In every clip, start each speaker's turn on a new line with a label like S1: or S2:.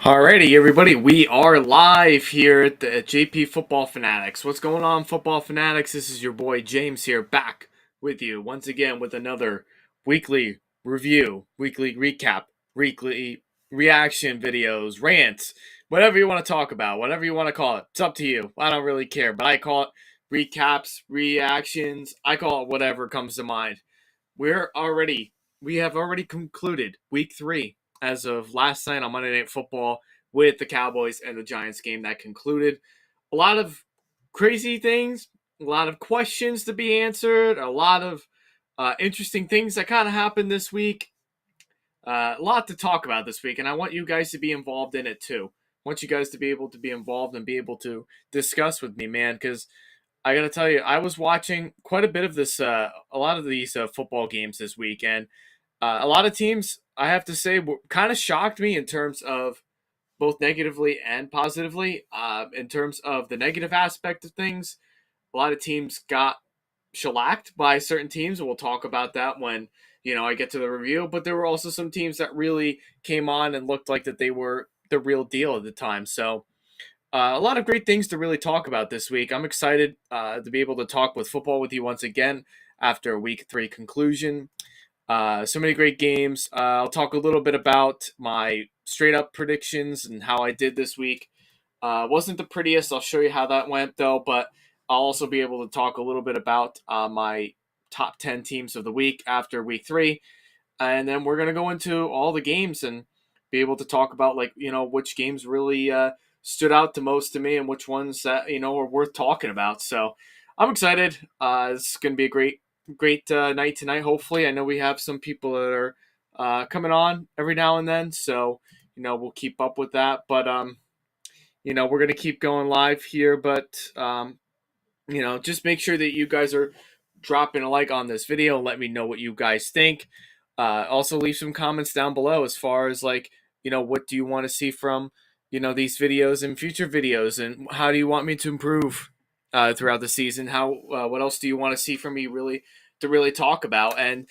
S1: Alrighty, everybody, we are live here at JP Football Fanatics. What's going on, Football Fanatics? This is your boy James here, back with you once again with another weekly review, weekly recap, weekly reaction videos, rants, whatever you want to talk about, whatever you want to call it. It's up to you. I don't really care, but I call it recaps, reactions. I call it whatever comes to mind. We have already concluded week 3 as of last night on Monday Night Football with the Cowboys and the Giants game that concluded. A lot of crazy things, a lot of questions to be answered, a lot of interesting things that kind of happened this week. A lot to talk about this week, and I want you guys to be involved in it too. I want you guys to be able to be involved and be able to discuss with me, man, because I got to tell you, I was watching quite a bit of this, a lot of these football games this week, and a lot of teams, I have to say, kind of shocked me in terms of both negatively and positively. In terms of the negative aspect of things, a lot of teams got shellacked by certain teams, and we'll talk about that when I get to the review. But there were also some teams that really came on and looked like that they were the real deal at the time. So a lot of great things to really talk about this week. I'm excited to be able to talk with football with you once again after week 3 conclusion. So many great games. I'll talk a little bit about my straight up predictions and how I did this week. Wasn't the prettiest. I'll show you how that went though, but I'll also be able to talk a little bit about my top 10 teams of the week after week 3. And then we're going to go into all the games and be able to talk about which games really stood out the most to me and which ones that, are worth talking about. So I'm excited. It's going to be a great night tonight. Hopefully, I know we have some people that are coming on every now and then, so we'll keep up with that. But we're gonna keep going live here. But just make sure that you guys are dropping a like on this video. Let me know what you guys think. Also, leave some comments down below as far as what do you want to see from these videos and future videos, and how do you want me to improve throughout the season? How what else do you want to see from me to really talk about? And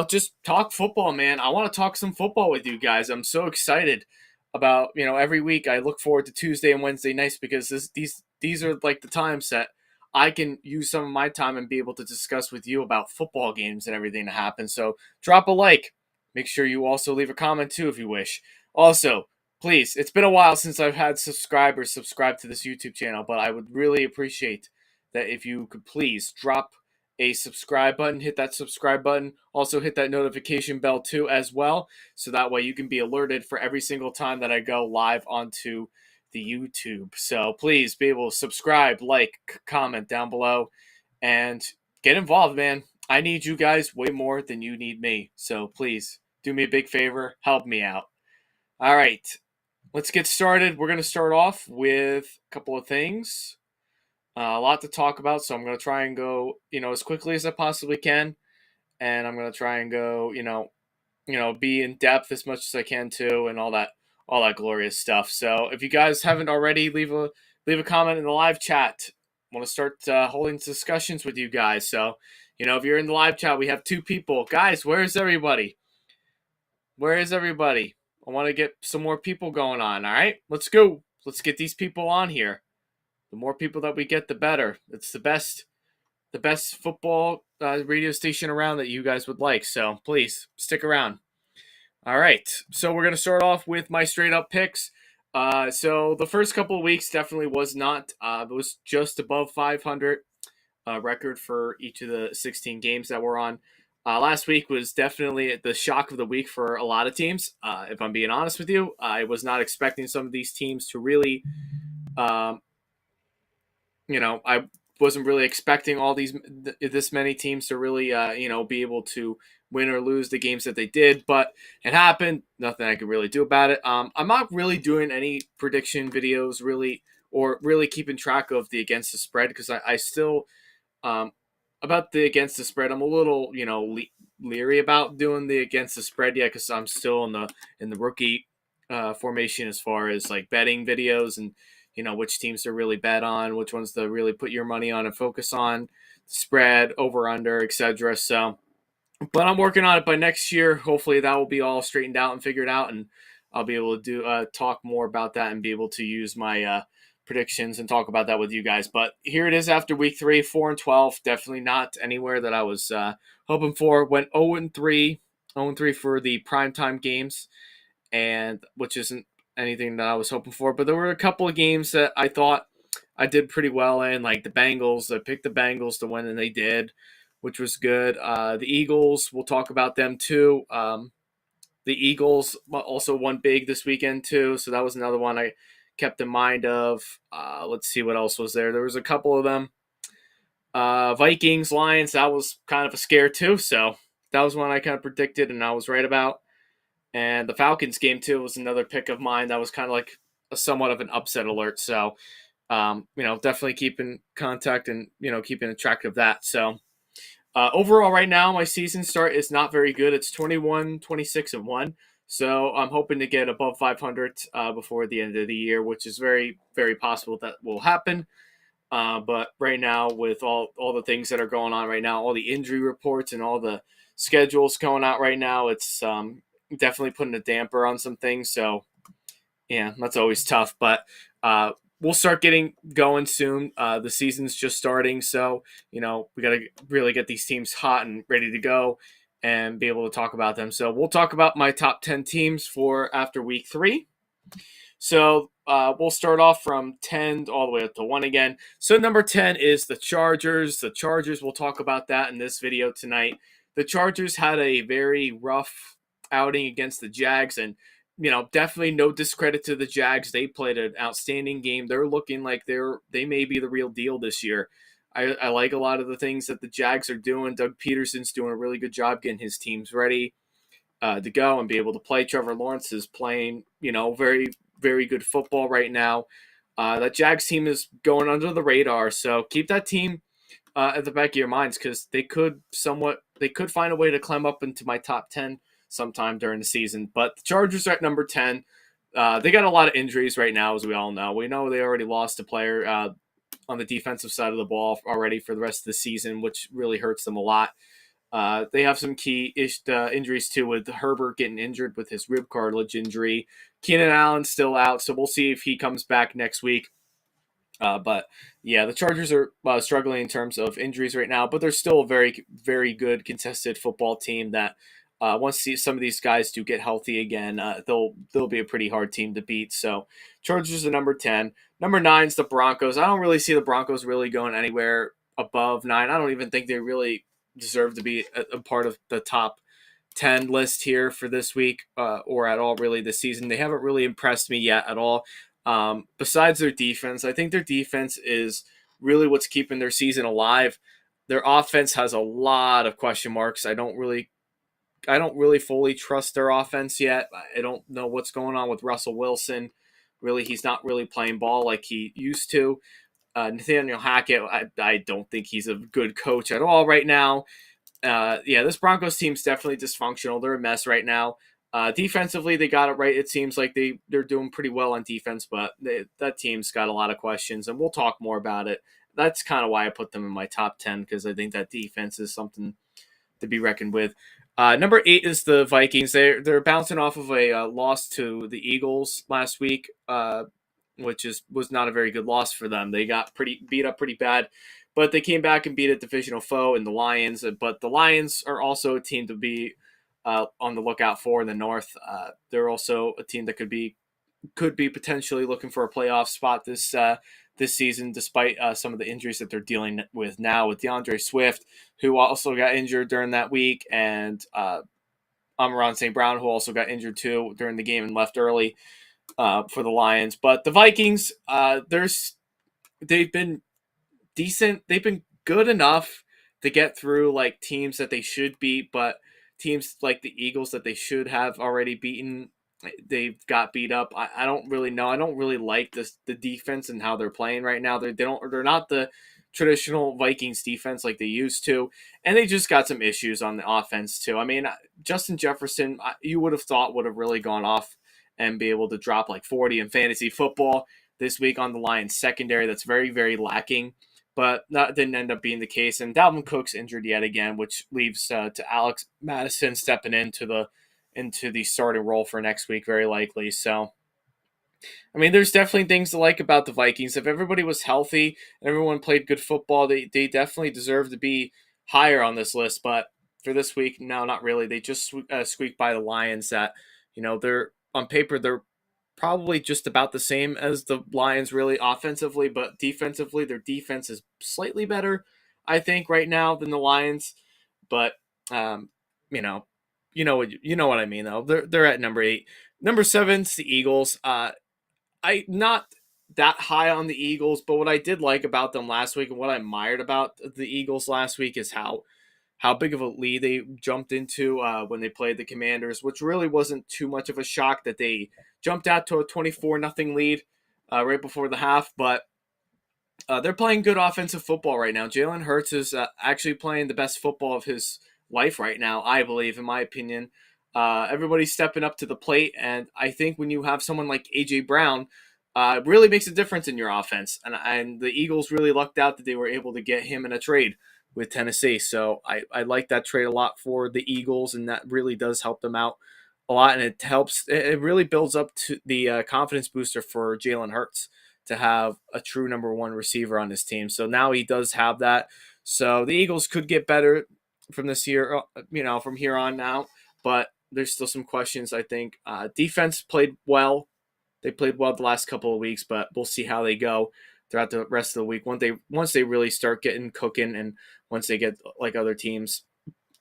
S1: just talk football, man. I want to talk some football with you guys. I'm so excited about every week. I look forward to Tuesday and Wednesday nights because these are like the times that I can use some of my time and be able to discuss with you about football games and everything that happens. So drop a like. Make sure you also leave a comment too if you wish. Also, please, it's been a while since I've had subscribers subscribe to this YouTube channel, but I would really appreciate that if you could please drop a subscribe button, hit that subscribe button. Also hit that notification bell too as well, so that way you can be alerted for every single time that I go live onto the YouTube. So please be able to subscribe, like, comment down below, and get involved, man. I need you guys way more than you need me. So please do me a big favor, help me out. All right, let's get started. We're going to start off with a couple of things. A lot to talk about, so I'm going to try and go, as quickly as I possibly can, and I'm going to try and go, be in depth as much as I can too, and all that glorious stuff. So if you guys haven't already, leave a comment in the live chat. I want to start holding discussions with you guys. So if you're in the live chat, we have 2 people. Guys, where's everybody? Where is everybody? I want to get some more people going on. All right, let's go. Let's get these people on here. The more people that we get, the better. It's the best football radio station around that you guys would like. So please stick around. All right. So we're going to start off with my straight up picks. So the first couple of weeks definitely was not. It was just above 500 record for each of the 16 games that we're on. Last week was definitely the shock of the week for a lot of teams. If I'm being honest with you, I was not expecting some of these teams to really I wasn't really expecting this many teams to really, be able to win or lose the games that they did, but it happened. Nothing I could really do about it. I'm not really doing any prediction videos really, or really keeping track of the against the spread, because I still, about the against the spread, I'm a little, leery about doing the against the spread yet, because I'm still in the rookie formation as far as like betting videos and which teams to really bet on, which ones to really put your money on and focus on, spread, over, under, etc. So, but I'm working on it. By next year, hopefully that will be all straightened out and figured out, and I'll be able to do talk more about that and be able to use my predictions and talk about that with you guys. But here it is after week 3, 4-12. Definitely not anywhere that I was hoping for. Went 0-3, 0-3 for the primetime games, and which isn't anything that I was hoping for. But there were a couple of games that I thought I did pretty well in, like the Bengals. I picked the Bengals to win, and they did, which was good. The Eagles, we'll talk about them too. The Eagles also won big this weekend too, so that was another one I kept in mind of. Let's see what else was there. There was a couple of them. Vikings, Lions, that was kind of a scare too, so that was one I kind of predicted and I was right about. And the Falcons game too was another pick of mine that was kind of like a somewhat of an upset alert. So, definitely keeping contact and keeping track of that. So, overall, right now, my season start is not very good. It's 21, 26, and 1. So I'm hoping to get above 500 before the end of the year, which is very, very possible that will happen. But right now, with all the things that are going on right now, all the injury reports and all the schedules going out right now, it's definitely putting a damper on some things. So, yeah, that's always tough. But we'll start getting going soon. The season's just starting, so we got to really get these teams hot and ready to go and be able to talk about them. So we'll talk about my top 10 teams for after week 3. So we'll start off from 10 all the way up to 1 again. So number 10 is the Chargers. The Chargers, we'll talk about that in this video tonight. The Chargers had a very rough outing against the Jags, and definitely no discredit to the Jags. They played an outstanding game. They're looking like they may be the real deal this year. I like a lot of the things that the Jags are doing. Doug Peterson's doing a really good job getting his teams ready to go and be able to play. Trevor Lawrence is playing, very, very good football right now. That Jags team is going under the radar, so keep that team at the back of your minds because they could find a way to climb up into my top 10 sometime during the season. But the Chargers are at number 10. They got a lot of injuries right now, as we all know. We know they already lost a player on the defensive side of the ball already for the rest of the season, which really hurts them a lot. They have some key injuries too, with Herbert getting injured with his rib cartilage injury. Keenan Allen's still out, so we'll see if he comes back next week. But yeah, the Chargers are struggling in terms of injuries right now, but they're still a very, very good contested football team that once some of these guys do get healthy again, they'll be a pretty hard team to beat. So Chargers are number 10. Number 9 is the Broncos. I don't really see the Broncos really going anywhere above 9. I don't even think they really deserve to be a part of the top 10 list here for this week or at all really this season. They haven't really impressed me yet at all. Besides their defense, I think their defense is really what's keeping their season alive. Their offense has a lot of question marks. I don't really fully trust their offense yet. I don't know what's going on with Russell Wilson. Really, he's not really playing ball like he used to. Nathaniel Hackett, I don't think he's a good coach at all right now. This Broncos team's definitely dysfunctional. They're a mess right now. Defensively, they got it right. It seems like they're doing pretty well on defense, but that team's got a lot of questions, and we'll talk more about it. That's kind of why I put them in my top 10, because I think that defense is something to be reckoned with. Number 8 is the Vikings. They're bouncing off of a loss to the Eagles last week, which was not a very good loss for them. They got beat up pretty bad, but they came back and beat a divisional foe in the Lions. But the Lions are also a team to be on the lookout for in the North. They're also a team that could be potentially looking for a playoff spot this season, despite some of the injuries that they're dealing with now with DeAndre Swift, who also got injured during that week, and Amon-Ra St. Brown, who also got injured too during the game and left early for the Lions. But the Vikings, they've been decent. They've been good enough to get through like teams that they should beat, but teams like the Eagles that they should have already beaten, they've got beat up. I don't really know. I don't really like the defense and how they're playing right now. They're not the traditional Vikings defense like they used to, and they just got some issues on the offense too. I mean, Justin Jefferson, you would have thought would have really gone off and be able to drop like 40 in fantasy football this week on the Lions secondary. That's very, very lacking. But that didn't end up being the case. And Dalvin Cook's injured yet again, which leaves to Alex Madison stepping into into the starting role for next week, very likely. So, I mean, there's definitely things to like about the Vikings. If everybody was healthy and everyone played good football, they definitely deserve to be higher on this list. But for this week, no, not really. They just squeaked by the Lions. That they're on paper they're probably just about the same as the Lions, really offensively, but defensively, their defense is slightly better, I think, right now than the Lions. But um, you know, you know what I mean though. They're at number 8. Number 7's the Eagles. I not that high on the Eagles, but what I did like about them last week and what I admired about the Eagles last week is how big of a lead they jumped into when they played the Commanders, which really wasn't too much of a shock that they jumped out to a 24-0 lead right before the half. But they're playing good offensive football right now. Jalen Hurts is actually playing the best football of his life right now, I believe, in my opinion. Everybody's stepping up to the plate, and I think when you have someone like A.J. Brown, it really makes a difference in your offense. And the Eagles really lucked out that they were able to get him in a trade with Tennessee. So I like that trade a lot for the Eagles, and that really does help them out a lot. And it really builds up to the confidence booster for Jalen Hurts to have a true number one receiver on his team. So now he does have that. So the Eagles could get better from this year, from here on now. But there's still some questions, I think. Defense played well. They played well the last couple of weeks, but we'll see how they go throughout the rest of the week. Once they really start getting cooking, and once they get like other teams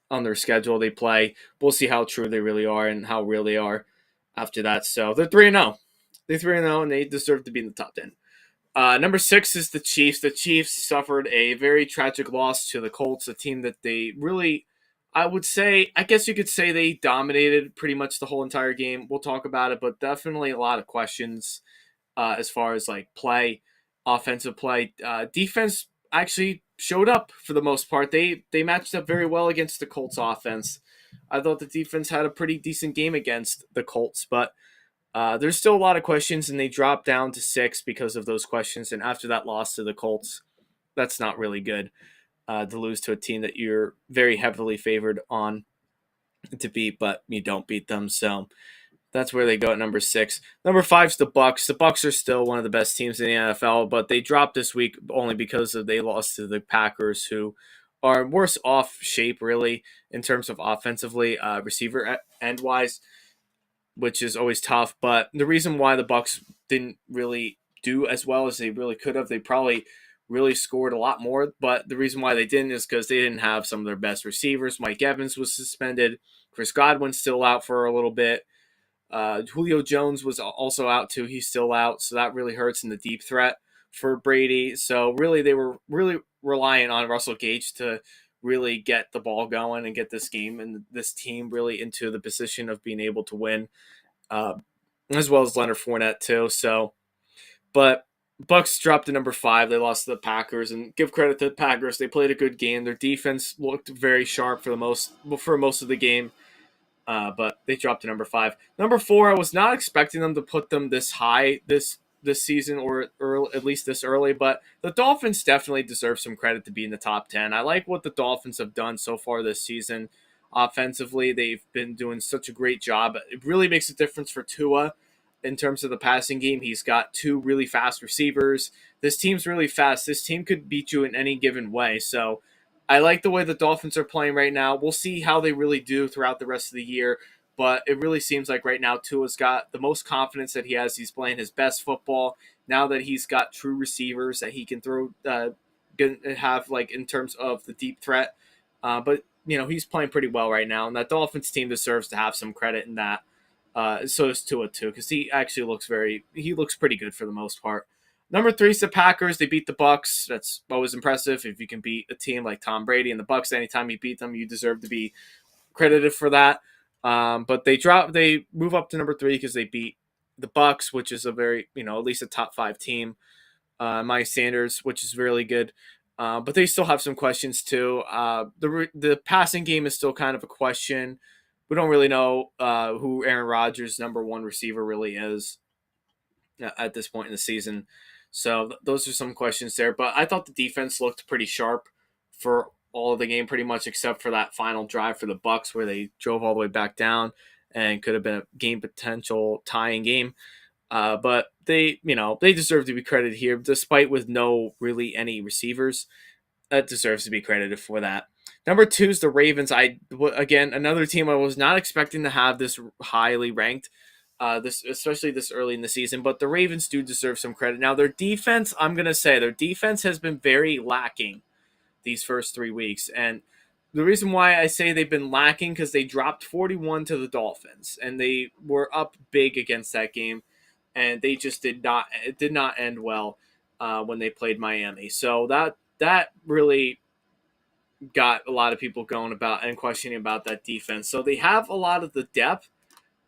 S1: on their schedule they play, we'll see how true they really are and how real they are after that. So they're 3-0. They're 3-0, and they deserve to be in the top 10. Number 6 is the Chiefs. The Chiefs suffered a very tragic loss to the Colts, a team that they really, I guess you could say they dominated pretty much the whole entire game. We'll talk about it, but definitely a lot of questions as far as like offensive play. Defense actually showed up for the most part. They matched up very well against the Colts offense. I thought the defense had a pretty decent game against the Colts, but there's still a lot of questions, and they dropped down to 6 because of those questions. And after that loss to the Colts, that's not really good to lose to a team that you're very heavily favored on to beat, but you don't beat them. So that's where they go at number 6. Number 5's the Bucks. The Bucks are still one of the best teams in the NFL, but they dropped this week only because they lost to the Packers, who are worse off shape really in terms of offensively, receiver end wise, which is always tough. But the reason why the Bucks didn't really do as well as they really could have, they probably really scored a lot more. But the reason why they didn't is because they didn't have some of their best receivers. Mike Evans was suspended. Chris Godwin's still out for a little bit. Julio Jones was also out too. He's still out, so that really hurts in the deep threat for Brady. So really, they were really reliant on Russell Gage to really get the ball going and get this game and this team really into the position of being able to win, uh, as well as Leonard Fournette too. So, but Bucks dropped to number 5. They lost to the Packers, and give credit to the Packers. They played a good game. Their defense looked very sharp for most of the game. But they dropped to number 5. Number 4, I was not expecting them to put them this high this season, or at least this early. But the Dolphins definitely deserve some credit to be in the top 10. I like what the Dolphins have done so far this season. Offensively, they've been doing such a great job. It really makes a difference for Tua in terms of the passing game. He's got 2 really fast receivers. This team's really fast. This team could beat you in any given way. So I like the way the Dolphins are playing right now. We'll see how they really do throughout the rest of the year. But it really seems like right now Tua's got the most confidence that he has. He's playing his best football now that he's got true receivers that he can throw, have like in terms of the deep threat. But he's playing pretty well right now, and that Dolphins team deserves to have some credit in that. So does Tua too, because he actually looks pretty good for the most part. Number 3 is the Packers. They beat the Bucks. That's always impressive. If you can beat a team like Tom Brady and the Bucks, anytime you beat them, you deserve to be credited for that. But they move up to number 3 because they beat the Bucks, which is a very, at least a top 5 team. My standards, which is really good. But they still have some questions too. The passing game is still kind of a question. We don't really know who Aaron Rodgers' number 1 receiver really is at this point in the season. So those are some questions there. But I thought the defense looked pretty sharp for all of the game, pretty much except for that final drive for the Bucks where they drove all the way back down and could have been a game potential tying game. But they deserve to be credited here, despite with no really any receivers. That deserves to be credited for that. Number two is the Ravens. Again, another team I was not expecting to have this highly ranked, this especially this early in the season. But the Ravens do deserve some credit. Now their defense, I'm gonna say, their defense has been very lacking these first 3 weeks, and the reason why I say they've been lacking because they dropped 41 to the Dolphins, and they were up big against that game, and they just did not end well when they played Miami. So that really got a lot of people going about and questioning about that defense. So they have a lot of the depth,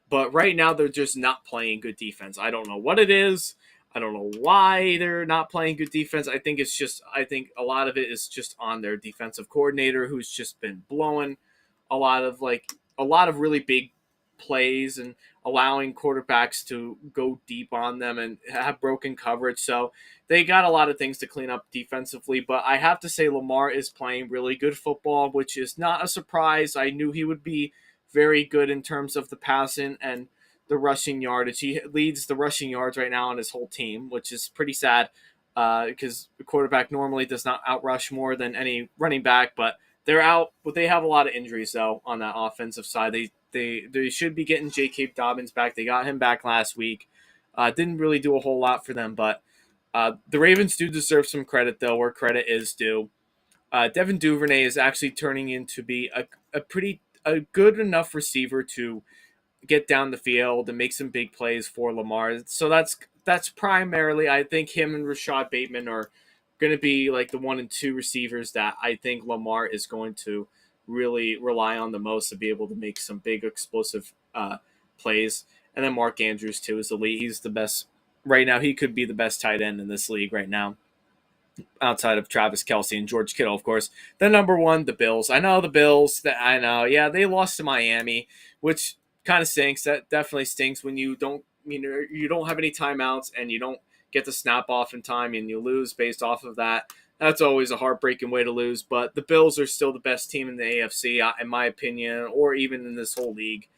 S1: but right now they're just not playing good defense. I don't know what it is. I don't know why they're not playing good defense. I think a lot of it is just on their defensive coordinator, who's just been blowing a lot of really big plays and allowing quarterbacks to go deep on them and have broken coverage. So they got a lot of things to clean up defensively, but I have to say Lamar is playing really good football, which is not a surprise. I knew he would be very good in terms of the passing and the rushing yardage. He leads the rushing yards right now on his whole team, which is pretty sad because the quarterback normally does not outrush more than any running back, but they're out. But they have a lot of injuries though on that offensive side. They should be getting J.K. Dobbins back. They got him back last week. Didn't really do a whole lot for them, but the Ravens do deserve some credit though, where credit is due. Devin Duvernay is actually turning into be a good enough receiver to get down the field and make some big plays for Lamar. So that's primarily, I think, him and Rashad Bateman are going to be like the 1 and 2 receivers that I think Lamar is going to really rely on the most to be able to make some big explosive plays. And then Mark Andrews too is elite. He's the best right now. He could be the best tight end in this league right now, outside of Travis Kelce and George Kittle, of course. Then number one, the Bills. I know the Bills. I know, yeah, they lost to Miami, which kind of stinks. That definitely stinks when you don't have any timeouts and you don't get the snap off in time and you lose based off of that. That's always a heartbreaking way to lose. But the Bills are still the best team in the AFC, in my opinion, or even in this whole league.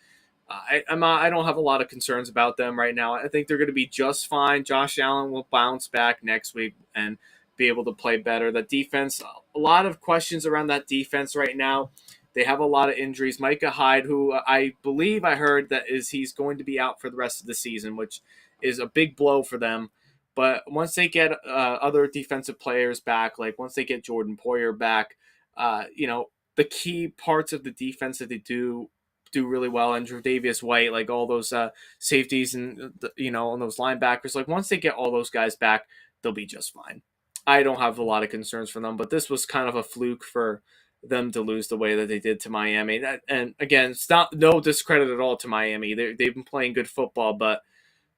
S1: I don't have a lot of concerns about them right now. I think they're going to be just fine. Josh Allen will bounce back next week and be able to play better. The defense, a lot of questions around that defense right now. They have a lot of injuries. Micah Hyde, who I believe I heard that he's going to be out for the rest of the season, which is a big blow for them. But once they get other defensive players back, like once they get Jordan Poyer back, the key parts of the defense that they do really well, and Tre'Davious White, like all those safeties and and those linebackers, like once they get all those guys back, they'll be just fine. I don't have a lot of concerns for them, but this was kind of a fluke for them to lose the way that they did to Miami. And again, it's not no discredit at all to Miami. They've been playing good football, but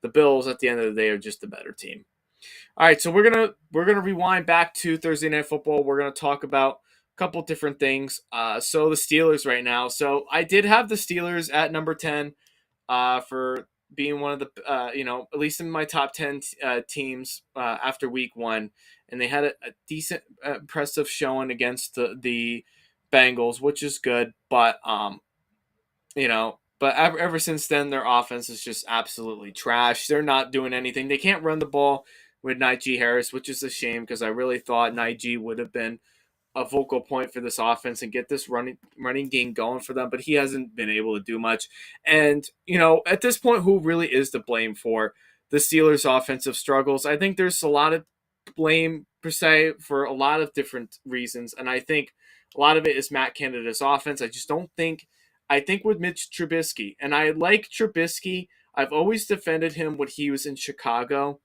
S1: the Bills at the end of the day are just the better team. All right, so we're gonna rewind back to Thursday Night Football. We're gonna talk about a couple different things. So the Steelers right now. So I did have the Steelers at number 10 for being one of the at least in my top 10 teams after week 1, and they had a decent impressive showing against the Bengals, which is good, but ever since then their offense is just absolutely trash. They're not doing anything. They can't run the ball with Najee Harris, which is a shame because I really thought Najee would have been a vocal point for this offense and get this running game going for them, but he hasn't been able to do much. And at this point, who really is to blame for the Steelers' offensive struggles? I think there's a lot of blame per se for a lot of different reasons, and I think a lot of it is Matt Canada's offense. I just don't think. I think with Mitch Trubisky, and I like Trubisky. I've always defended him when he was in Chicago,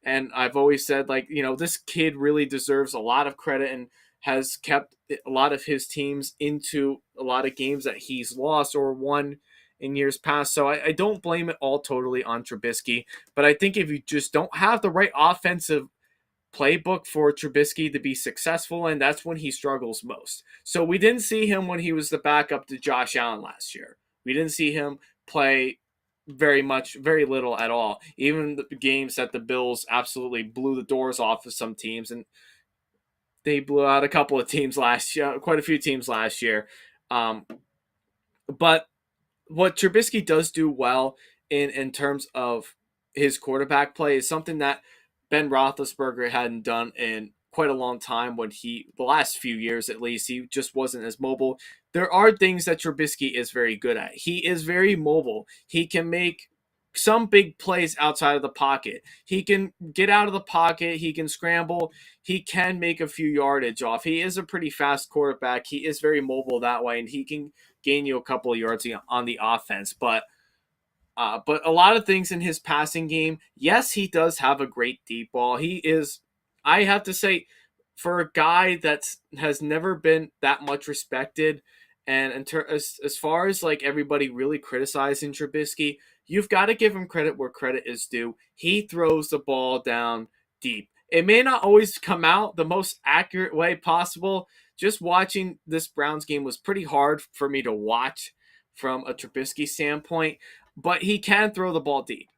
S1: and I've always said this kid really deserves a lot of credit and has kept a lot of his teams into a lot of games that he's lost or won in years past. So I don't blame it all totally on Trubisky. But I think if you just don't have the right offensive playbook for Trubisky to be successful, and that's when he struggles most. So we didn't see him when he was the backup to Josh Allen last year. We didn't see him play very little at all. Even the games that the Bills absolutely blew the doors off of some teams, and they blew out a couple of teams last year, quite a few teams last year. But what Trubisky does do well in terms of his quarterback play is something that Ben Roethlisberger hadn't done in quite a long time. When the last few years at least, he just wasn't as mobile. There are things that Trubisky is very good at. He is very mobile. He can make some big plays outside of the pocket. He can get out of the pocket. He can scramble. He can make a few yardage off. He is a pretty fast quarterback. He is very mobile that way, and he can gain you a couple of yards on the offense. But a lot of things in his passing game, yes, he does have a great deep ball. He is, I have to say, for a guy that has never been that much respected, and as far as like everybody really criticizing Trubisky, you've got to give him credit where credit is due. He throws the ball down deep. It may not always come out the most accurate way possible. Just watching this Browns game was pretty hard for me to watch from a Trubisky standpoint, but he can throw the ball deep.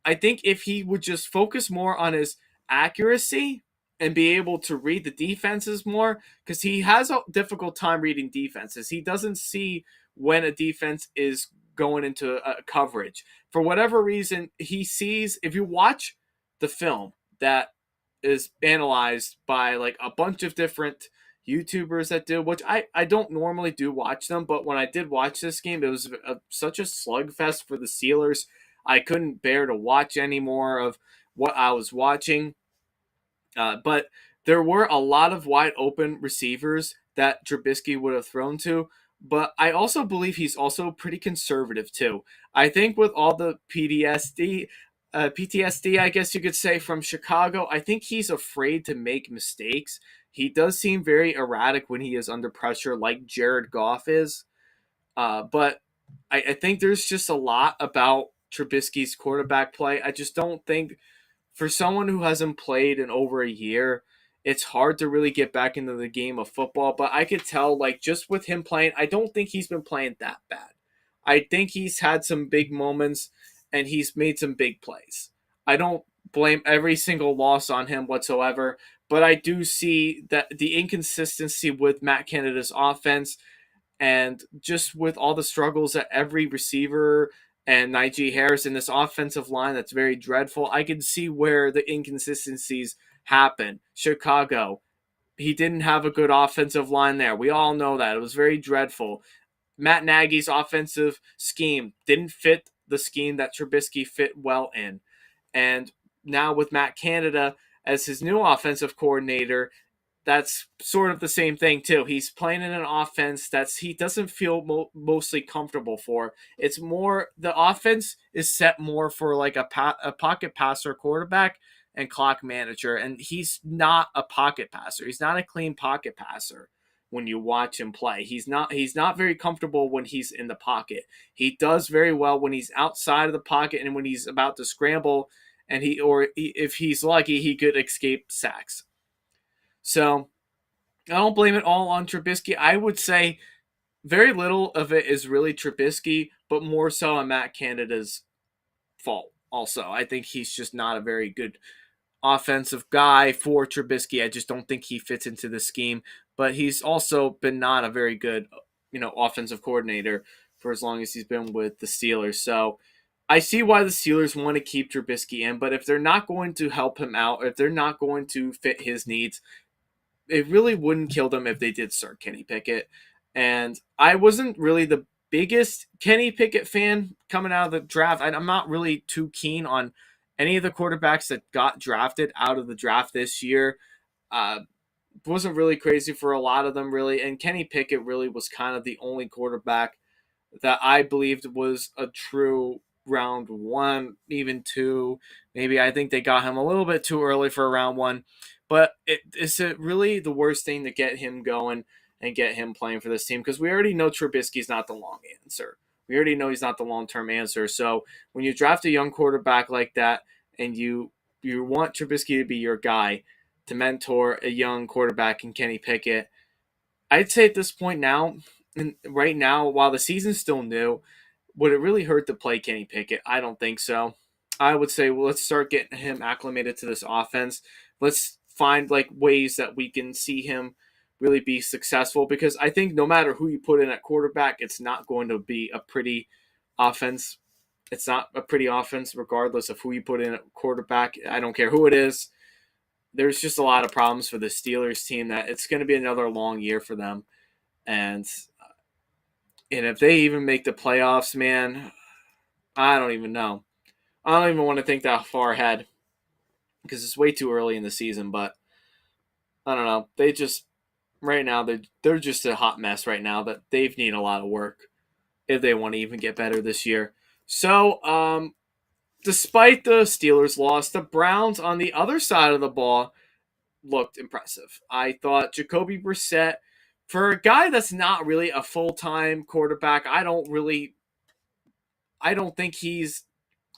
S1: I think if he would just focus more on his accuracy and be able to read the defenses more, because he has a difficult time reading defenses. He doesn't see when a defense is going into a coverage. For whatever reason, he sees, if you watch the film that is analyzed by like a bunch of different YouTubers that do, which I don't normally do watch them, but when I did watch this game, it was such a slugfest for the Steelers. I couldn't bear to watch any more of what I was watching. But there were a lot of wide open receivers that Trubisky would have thrown to. But I also believe he's also pretty conservative too. I think with all the PTSD, I guess you could say, from Chicago, I think he's afraid to make mistakes. He does seem very erratic when he is under pressure, like Jared Goff is. But I think there's just a lot about Trubisky's quarterback play. I just don't think, for someone who hasn't played in over a year, it's hard to really get back into the game of football. But I could tell, like, just with him playing, I don't think he's been playing that bad. I think he's had some big moments and he's made some big plays. I don't blame every single loss on him whatsoever, but I do see that the inconsistency with Matt Canada's offense, and just with all the struggles that every receiver and Najee Harris in this offensive line that's very dreadful, I can see where the inconsistencies happen. Chicago, he didn't have a good offensive line there. We all know that. It was very dreadful. Matt Nagy's offensive scheme didn't fit the scheme that Trubisky fit well in. And now with Matt Canada as his new offensive coordinator, that's sort of the same thing too. He's playing in an offense that's he doesn't feel mostly comfortable for. It's more, the offense is set more for like a pocket passer quarterback and clock manager, and he's not a pocket passer. He's not a clean pocket passer. When you watch him play, he's not very comfortable when he's in the pocket. He does very well when he's outside of the pocket and when he's about to scramble, and if he's lucky, he could escape sacks. So I don't blame it all on Trubisky. I would say very little of it is really Trubisky, but more so on Matt Canada's fault. Also, I think he's just not a very good offensive guy for Trubisky. I just don't think he fits into the scheme. But he's also been not a very good, offensive coordinator for as long as he's been with the Steelers. So I see why the Steelers want to keep Trubisky in, but if they're not going to help him out, if they're not going to fit his needs, it really wouldn't kill them if they did start Kenny Pickett. And I wasn't really the biggest Kenny Pickett fan coming out of the draft. I'm not really too keen on any of the quarterbacks that got drafted out of the draft this year. Uh, wasn't really crazy for a lot of them, really. And Kenny Pickett really was kind of the only quarterback that I believed was a true round one, even two. Maybe I think they got him a little bit too early for a round one. But is it really the worst thing to get him going and get him playing for this team? Because we already know Trubisky's not the long answer. We already know he's not the long-term answer. So when you draft a young quarterback like that and you want Trubisky to be your guy to mentor a young quarterback in Kenny Pickett, I'd say at this point now, and right now, while the season's still new, would it really hurt to play Kenny Pickett? I don't think so. I would say, well, let's start getting him acclimated to this offense. Let's find like ways that we can see him really be successful, because I think no matter who you put in at quarterback, it's not going to be a pretty offense. It's not a pretty offense, regardless of who you put in at quarterback. I don't care who it is. There's just a lot of problems for the Steelers team that it's going to be another long year for them. And if they even make the playoffs, man, I don't even know. I don't even want to think that far ahead because it's way too early in the season. But I don't know. They just right now they're just a hot mess right now that they need a lot of work if they want to even get better this year. So, despite the Steelers' loss, the Browns on the other side of the ball looked impressive. I thought Jacoby Brissett, for a guy that's not really a full-time quarterback, I don't think he's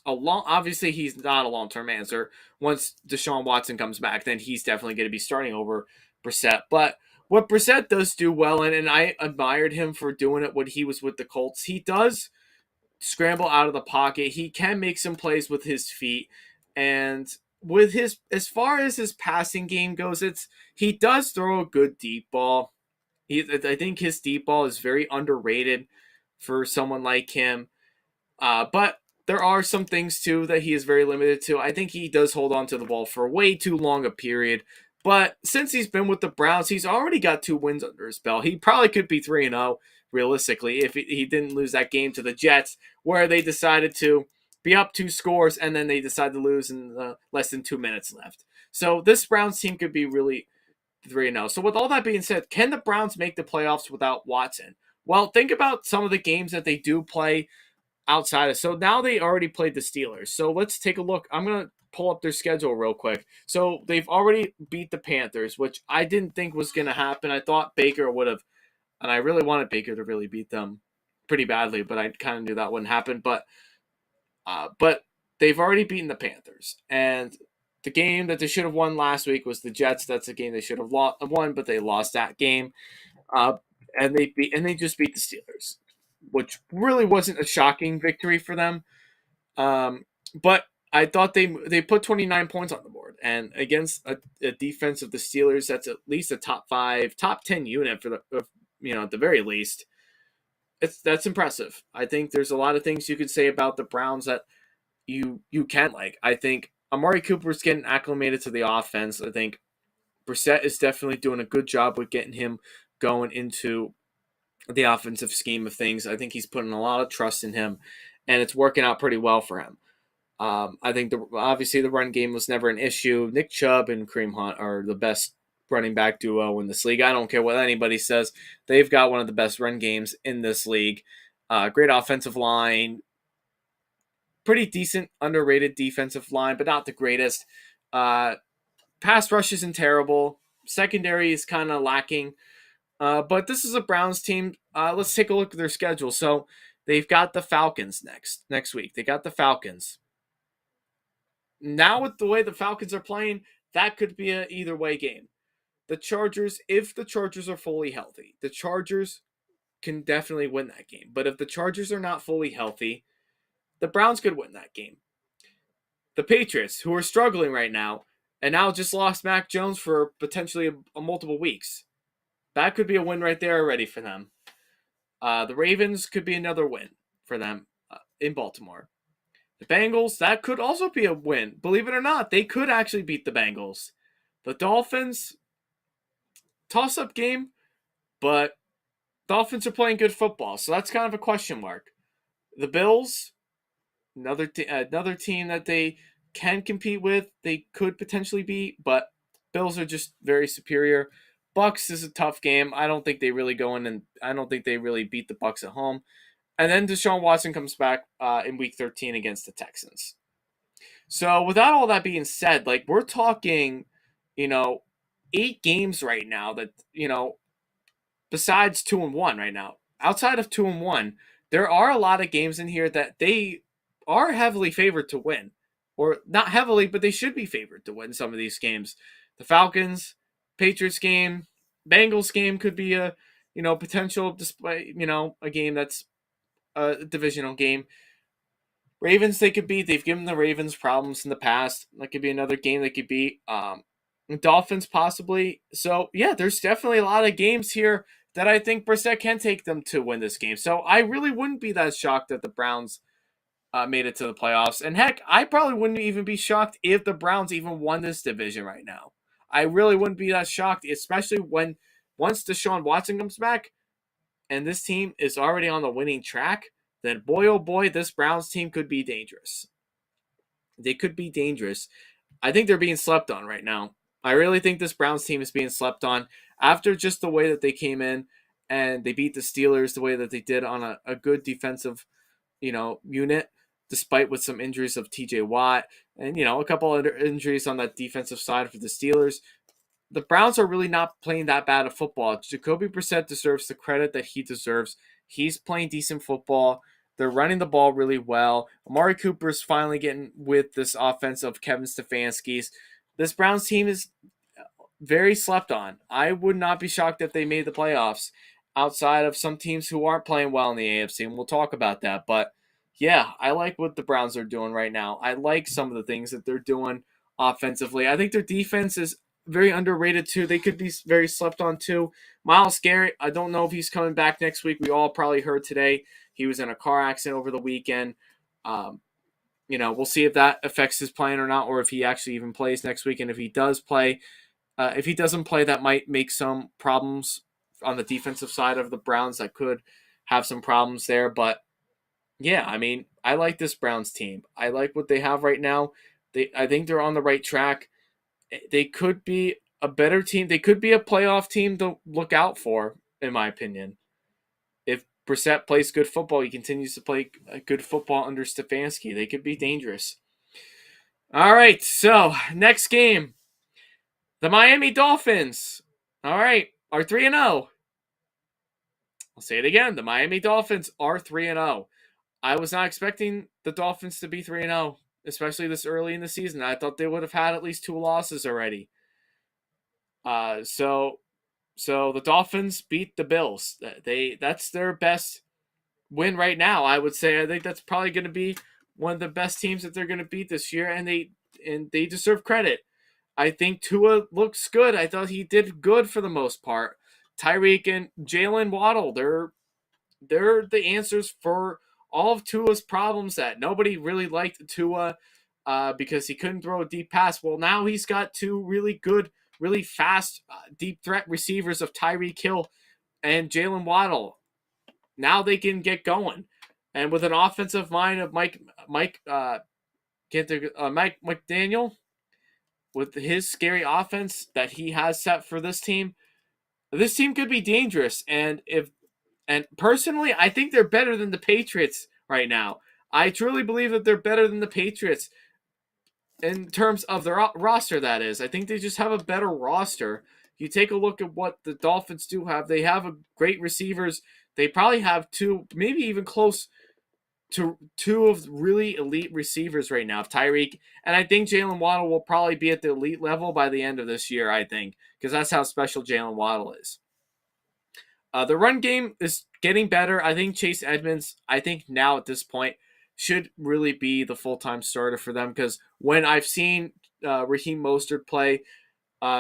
S1: obviously he's not a long-term answer. Once Deshaun Watson comes back, then he's definitely going to be starting over Brissett. But what Brissett does do well, and I admired him for doing it when he was with the Colts, he does scramble out of the pocket. He can make some plays with his feet, and with his as far as his passing game goes, he does throw a good deep ball. I think his deep ball is very underrated for someone like him. But there are some things too that he is very limited to. I think he does hold on to the ball for way too long a period. But since he's been with the Browns, he's already got 2 wins under his belt. He probably could be 3-0 realistically if he didn't lose that game to the Jets, where they decided to be up 2 scores and then they decided to lose in less than 2 minutes left. So this Browns team could be really 3-0. So with all that being said, can the Browns make the playoffs without Watson? Well, think about some of the games that they do play outside of. So now they already played the Steelers. So let's take a look. I'm going to pull up their schedule real quick. So they've already beat the Panthers, which I didn't think was going to happen. I thought Baker would have, and I really wanted Baker to really beat them pretty badly, but I kind of knew that wouldn't happen. But they've already beaten the Panthers, and the game that they should have won last week was the Jets. That's a game they should have won, but they lost that game. Uh, and they just beat the Steelers, which really wasn't a shocking victory for them. But I thought they put 29 points on the board, and against a defense of the Steelers, that's at least a top 5, top 10 unit for at the very least. That's impressive. I think there's a lot of things you could say about the Browns that you can like. I think Amari Cooper's getting acclimated to the offense. I think Brissett is definitely doing a good job with getting him going into the offensive scheme of things. I think he's putting a lot of trust in him, and it's working out pretty well for him. I think obviously the run game was never an issue. Nick Chubb and Kareem Hunt are the best running back duo in this league. I don't care what anybody says. They've got one of the best run games in this league. Great offensive line. Pretty decent, underrated defensive line, but not the greatest. Pass rush isn't terrible. Secondary is kind of lacking. But this is a Browns team. Let's take a look at their schedule. So they've got the Falcons next week. They got the Falcons. Now with the way the Falcons are playing, that could be an either way game. The Chargers, if the Chargers are fully healthy, the Chargers can definitely win that game. But if the Chargers are not fully healthy, the Browns could win that game. The Patriots, who are struggling right now, and now just lost Mac Jones for potentially a multiple weeks. That could be a win right there already for them. The Ravens could be another win for them in Baltimore. The Bengals, that could also be a win. Believe it or not, they could actually beat the Bengals. The Dolphins, toss-up game, but Dolphins are playing good football, so that's kind of a question mark. The Bills, another team that they can compete with, they could potentially beat, but Bills are just very superior. Bucks is a tough game. I don't think they really go in, and I don't think they really beat the Bucks at home. And then Deshaun Watson comes back in Week 13 against the Texans. So without all that being said, like we're talking, 8 games right now that besides 2-1 right now. Outside of 2-1, there are a lot of games in here that they are heavily favored to win, or not heavily, but they should be favored to win some of these games. The Falcons, Patriots game, Bengals game could be a potential display, a game that's a divisional game. Ravens they could beat. They've given the Ravens problems in the past. That could be another game they could beat. Dolphins possibly. So yeah, there's definitely a lot of games here that I think Brissett can take them to win this game. So I really wouldn't be that shocked that the Browns made it to the playoffs. And heck, I probably wouldn't even be shocked if the Browns even won this division right now. I really wouldn't be that shocked, especially when once Deshaun Watson comes back and this team is already on the winning track, then boy oh boy, this Browns team could be dangerous. They could be dangerous. I think they're being slept on right now. I really think this Browns team is being slept on after just the way that they came in and they beat the Steelers the way that they did on a good defensive, unit, despite with some injuries of TJ Watt and, a couple other injuries on that defensive side for the Steelers. The Browns are really not playing that bad of football. Jacoby Brissett deserves the credit that he deserves. He's playing decent football. They're running the ball really well. Amari Cooper's finally getting with this offense of Kevin Stefanski's. This Browns team is very slept on. I would not be shocked if they made the playoffs outside of some teams who aren't playing well in the AFC, and we'll talk about that. But yeah, I like what the Browns are doing right now. I like some of the things that they're doing offensively. I think their defense is very underrated too. They could be very slept on too. Myles Garrett, I don't know if he's coming back next week. We all probably heard today he was in a car accident over the weekend. We'll see if that affects his playing or not, or if he actually even plays next week. And if he does play, if he doesn't play, that might make some problems on the defensive side of the Browns. That could have some problems there. But yeah, I mean, I like this Browns team. I like what they have right now. I think they're on the right track. They could be a better team. They could be a playoff team to look out for, in my opinion. If Brissett plays good football, he continues to play good football under Stefanski. They could be dangerous. All right, so next game. The Miami Dolphins, all right, are 3-0. I'll say it again. The Miami Dolphins are 3-0. I was not expecting the Dolphins to be 3-0, especially this early in the season. I thought they would have had at least 2 losses already. So the Dolphins beat the Bills. That's their best win right now, I would say. I think that's probably going to be one of the best teams that they're going to beat this year, and they deserve credit. I think Tua looks good. I thought he did good for the most part. Tyreek and Jalen Waddle, they're the answers for all of Tua's problems that nobody really liked Tua because he couldn't throw a deep pass. Well, now he's got 2 really good, really fast, deep threat receivers of Tyreek Hill and Jalen Waddle. Now they can get going. And with an offensive mind of Mike McDaniel, with his scary offense that he has set for this team could be dangerous. And personally, I think they're better than the Patriots right now. I truly believe that they're better than the Patriots in terms of their roster, that is. I think they just have a better roster. You take a look at what the Dolphins do have. They have great receivers. They probably have 2, maybe even close to 2 of really elite receivers right now, Tyreek. And I think Jalen Waddle will probably be at the elite level by the end of this year, I think, because that's how special Jalen Waddle is. The run game is getting better. I think Chase Edmonds, now at this point, should really be the full-time starter for them, because when I've seen Raheem Mostert play,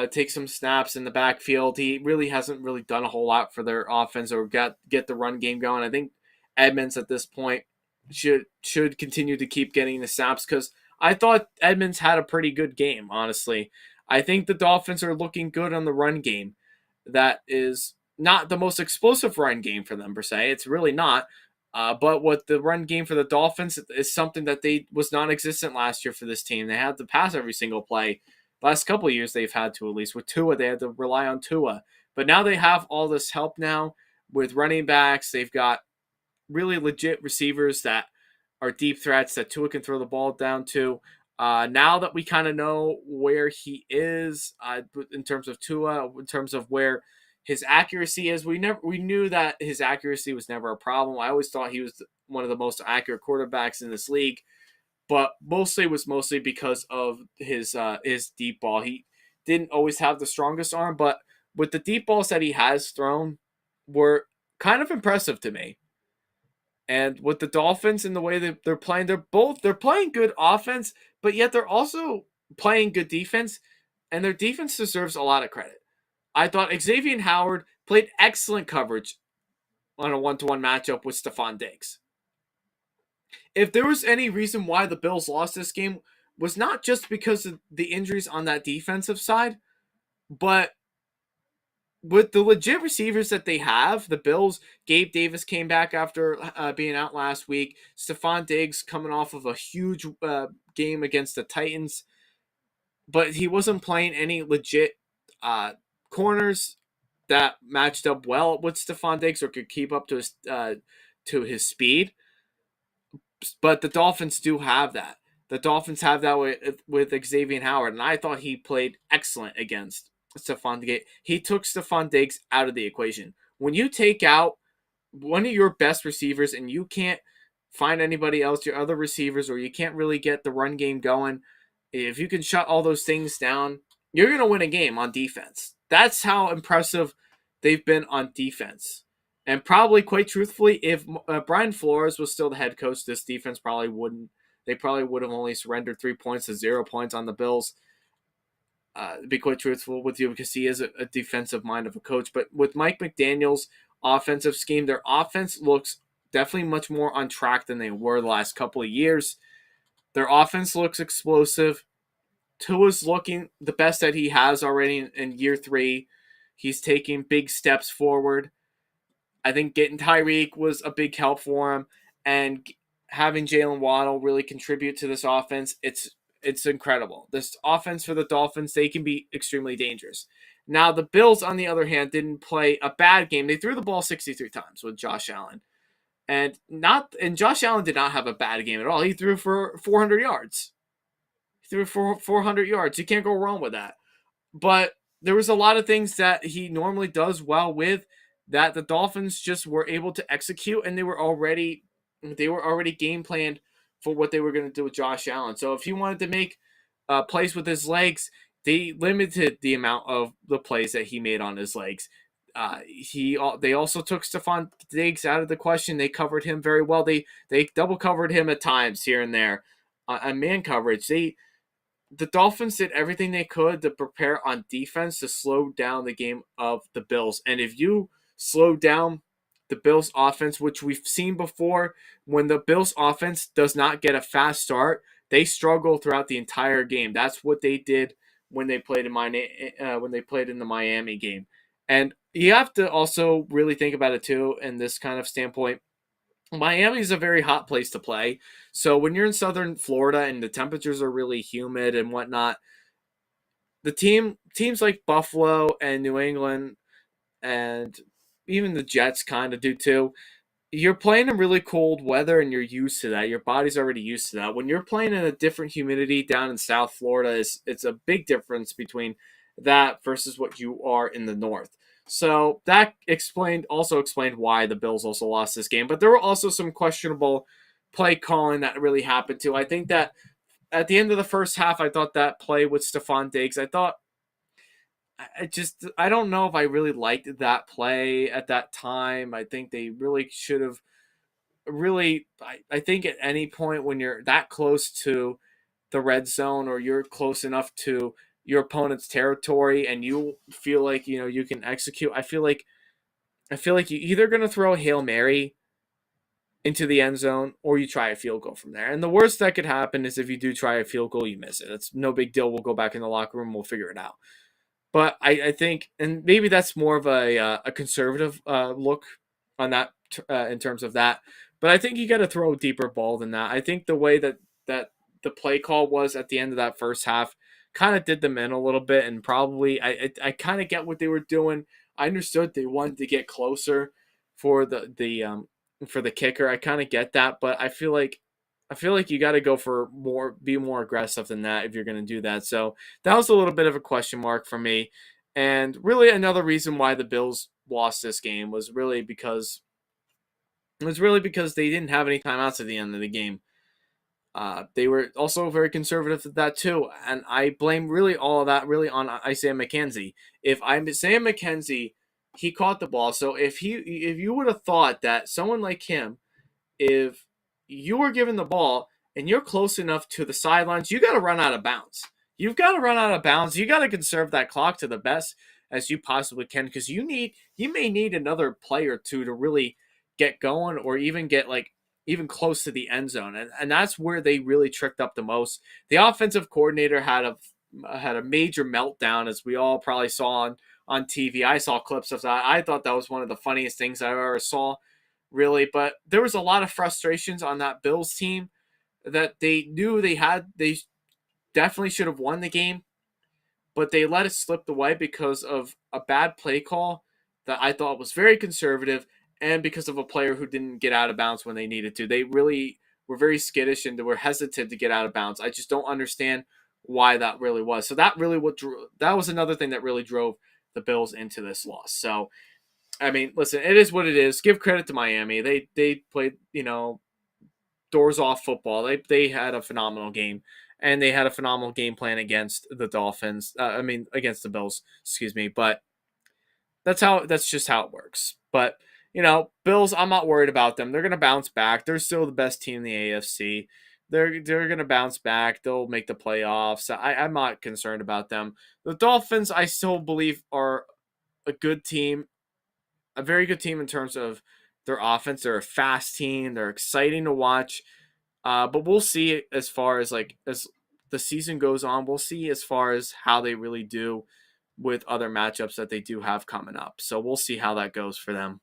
S1: take some snaps in the backfield, he really hasn't really done a whole lot for their offense or get the run game going. I think Edmonds at this point should continue to keep getting the snaps, because I thought Edmonds had a pretty good game, honestly. I think the Dolphins are looking good on the run game. That is not the most explosive run game for them, per se. It's really not. But what the run game for the Dolphins is something that was non-existent last year for this team. They had to pass every single play. Last couple of years they've had to, at least. With Tua, they had to rely on Tua. But now they have all this help now with running backs. They've got really legit receivers that are deep threats that Tua can throw the ball down to. Now that we kind of know where he is in terms of Tua, in terms of where his accuracy is, we knew that his accuracy was never a problem. I always thought he was one of the most accurate quarterbacks in this league, but mostly because of his deep ball. He didn't always have the strongest arm, but with the deep balls that he has thrown, were kind of impressive to me. And with the Dolphins and the way that they're playing, they're playing good offense, but yet they're also playing good defense, and their defense deserves a lot of credit. I thought Xavier Howard played excellent coverage on a one-to-one matchup with Stephon Diggs. If there was any reason why the Bills lost this game, was not just because of the injuries on that defensive side, but with the legit receivers that they have, the Bills, Gabe Davis came back after being out last week. Stephon Diggs coming off of a huge game against the Titans, but he wasn't playing any legit corners that matched up well with Stephon Diggs or could keep up to his speed. But the Dolphins do have that. The Dolphins have that with Xavier Howard, and I thought he played excellent against Stephon Diggs. He took Stephon Diggs out of the equation. When you take out one of your best receivers and you can't find anybody else, your other receivers, or you can't really get the run game going, if you can shut all those things down, you're going to win a game on defense. That's how impressive they've been on defense. And probably, quite truthfully, if Brian Flores was still the head coach, this defense probably wouldn't. They probably would have only surrendered 3 points to 0 points on the Bills. To be quite truthful with you, because he is a defensive mind of a coach. But with Mike McDaniel's offensive scheme, their offense looks definitely much more on track than they were the last couple of years. Their offense looks explosive. Tua's looking the best that he has already in year 3. He's taking big steps forward. I think getting Tyreek was a big help for him, and having Jalen Waddle really contribute to this offense, it's incredible. This offense for the Dolphins, they can be extremely dangerous. Now, the Bills, on the other hand, didn't play a bad game. They threw the ball 63 times with Josh Allen. And Josh Allen did not have a bad game at all. He threw for 400 yards. He threw for 400 yards. You can't go wrong with that. But there was a lot of things that he normally does well with that the Dolphins just were able to execute, and they were already game planned for what they were going to do with Josh Allen. So if he wanted to make plays with his legs, they limited the amount of the plays that he made on his legs. They also took Stephon Diggs out of the question. They covered him very well. They double covered him at times here and there on man coverage. The Dolphins did everything they could to prepare on defense to slow down the game of the Bills. And if you slow down the Bills offense, which we've seen before, when the Bills offense does not get a fast start, they struggle throughout the entire game. That's what they did when they played in the Miami game. And you have to also really think about it too in this kind of standpoint. Miami is a very hot place to play. So when you're in southern Florida and the temperatures are really humid and whatnot, the teams like Buffalo and New England and even the Jets kind of do too, you're playing in really cold weather and you're used to that. Your body's already used to that. When you're playing in a different humidity down in South Florida, it's a big difference between that versus what you are in the north. So that also explained why the Bills also lost this game. But there were also some questionable play calling that really happened too. I think that at the end of the first half, I thought that play with Stephon Diggs, I don't know if I really liked that play at that time. I think they really should have I think at any point when you're that close to the red zone or you're close enough to your opponent's territory and you feel like, you can execute, I feel like you're either going to throw a Hail Mary into the end zone or you try a field goal from there. And the worst that could happen is if you do try a field goal, you miss it. It's no big deal. We'll go back in the locker room. We'll figure it out. But I think, and maybe that's more of a conservative look on that in terms of that. But I think you got to throw a deeper ball than that. I think the way that the play call was at the end of that first half kind of did them in a little bit, and probably I kind of get what they were doing. I understood they wanted to get closer for the kicker. I kind of get that, but I feel like you got to go for more, be more aggressive than that if you're going to do that. So that was a little bit of a question mark for me. And really another reason why the Bills lost this game was really because they didn't have any timeouts at the end of the game. They were also very conservative at that too. And I blame really all of that really on Isaiah McKenzie. If Isaiah McKenzie, he caught the ball. So if you would have thought that someone like him, if you were given the ball and you're close enough to the sidelines, you got to run out of bounds. You've got to run out of bounds. You got to conserve that clock to the best. as you possibly can, because you may need another play or two to really get going, or even get like even close to the end zone. And that's where they really tricked up the most. The offensive coordinator had a major meltdown, as we all probably saw on TV. I saw clips of that. I thought that was one of the funniest things I ever saw, really. But there was a lot of frustrations on that Bills team that they knew they definitely should have won the game, but they let it slip away because of a bad play call that I thought was very conservative, and because of a player who didn't get out of bounds when they needed to. They really were very skittish and they were hesitant to get out of bounds. I just don't understand why that really was. So that was another thing that really drove the Bills into this loss. So I mean, listen, it is what it is. Give credit to Miami. They played, doors off football. They had a phenomenal game, and they had a phenomenal game plan against the Dolphins. Against the Bills, excuse me. But that's just how it works. But Bills, I'm not worried about them. They're gonna bounce back. They're still the best team in the AFC. They're gonna bounce back. They'll make the playoffs. I'm not concerned about them. The Dolphins, I still believe, are a good team, a very good team in terms of their offense. They're a fast team. They're exciting to watch. But we'll see as far as as the season goes on. We'll see as far as how they really do with other matchups that they do have coming up. So we'll see how that goes for them.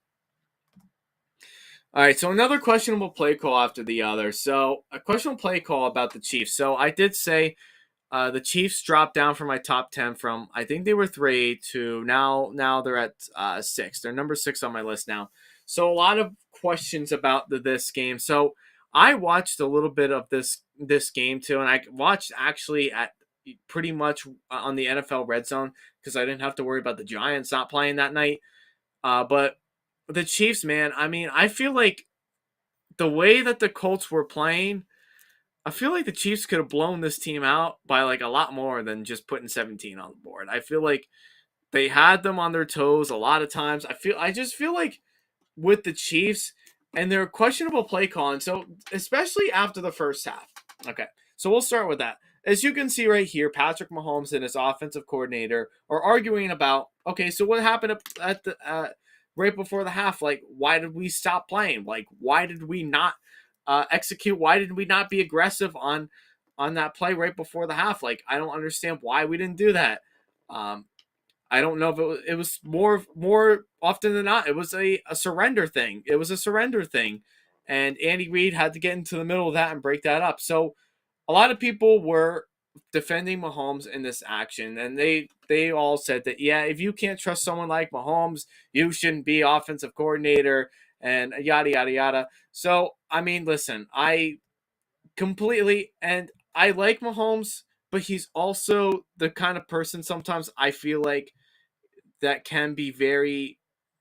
S1: All right, so another questionable play call after the other. So a questionable play call about the Chiefs. So I did say the Chiefs dropped down from my top 10 from, I think they were 3 to now they're at 6. They're number 6 on my list now. So a lot of questions about this game. So I watched a little bit of this game too, and I watched actually at pretty much on the NFL Red Zone because I didn't have to worry about the Giants not playing that night. But the Chiefs, man, I mean, I feel like the way that the Colts were playing, I feel like the Chiefs could have blown this team out by like a lot more than just putting 17 on the board. I feel like they had them on their toes a lot of times. I just feel like with the Chiefs and their questionable play calling, so especially after the first half. Okay, so we'll start with that. As you can see right here, Patrick Mahomes and his offensive coordinator are arguing about, okay, so what happened at the right before the half? Like, why did we stop playing? Like, why did we not execute? Why did we not be aggressive on that play right before the half? Like, I don't understand why we didn't do that. I don't know if it was more often than not, it was a surrender thing. It was a surrender thing. And Andy Reid had to get into the middle of that and break that up. So a lot of people were defending Mahomes in this action, and they all said that, yeah, if you can't trust someone like Mahomes, you shouldn't be offensive coordinator and yada yada yada. So I mean, listen, I completely, and I like Mahomes, but he's also the kind of person sometimes I feel like that can be very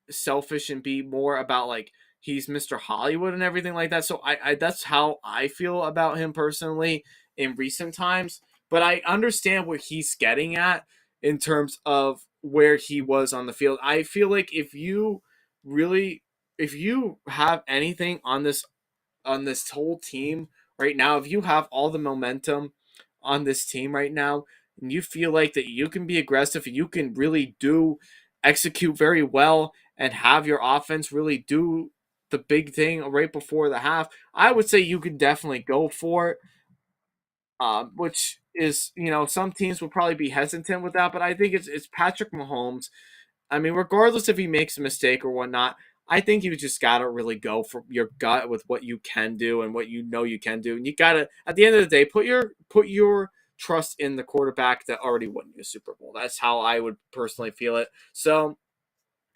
S1: selfish and be more about like he's Mr. Hollywood and everything like that. So I that's how I feel about him personally in recent times. But I understand what he's getting at in terms of where he was on the field. I feel like if you have anything on this whole team right now, if you have all the momentum on this team right now, and you feel like that you can be aggressive, you can really do execute very well and have your offense really do the big thing right before the half, I would say you could definitely go for it. Which is, some teams will probably be hesitant with that, but I think it's Patrick Mahomes. I mean, regardless if he makes a mistake or whatnot, I think you just gotta really go for your gut with what you can do and what you can do, and you gotta, at the end of the day, put your trust in the quarterback that already won you a Super Bowl. That's how I would personally feel it. So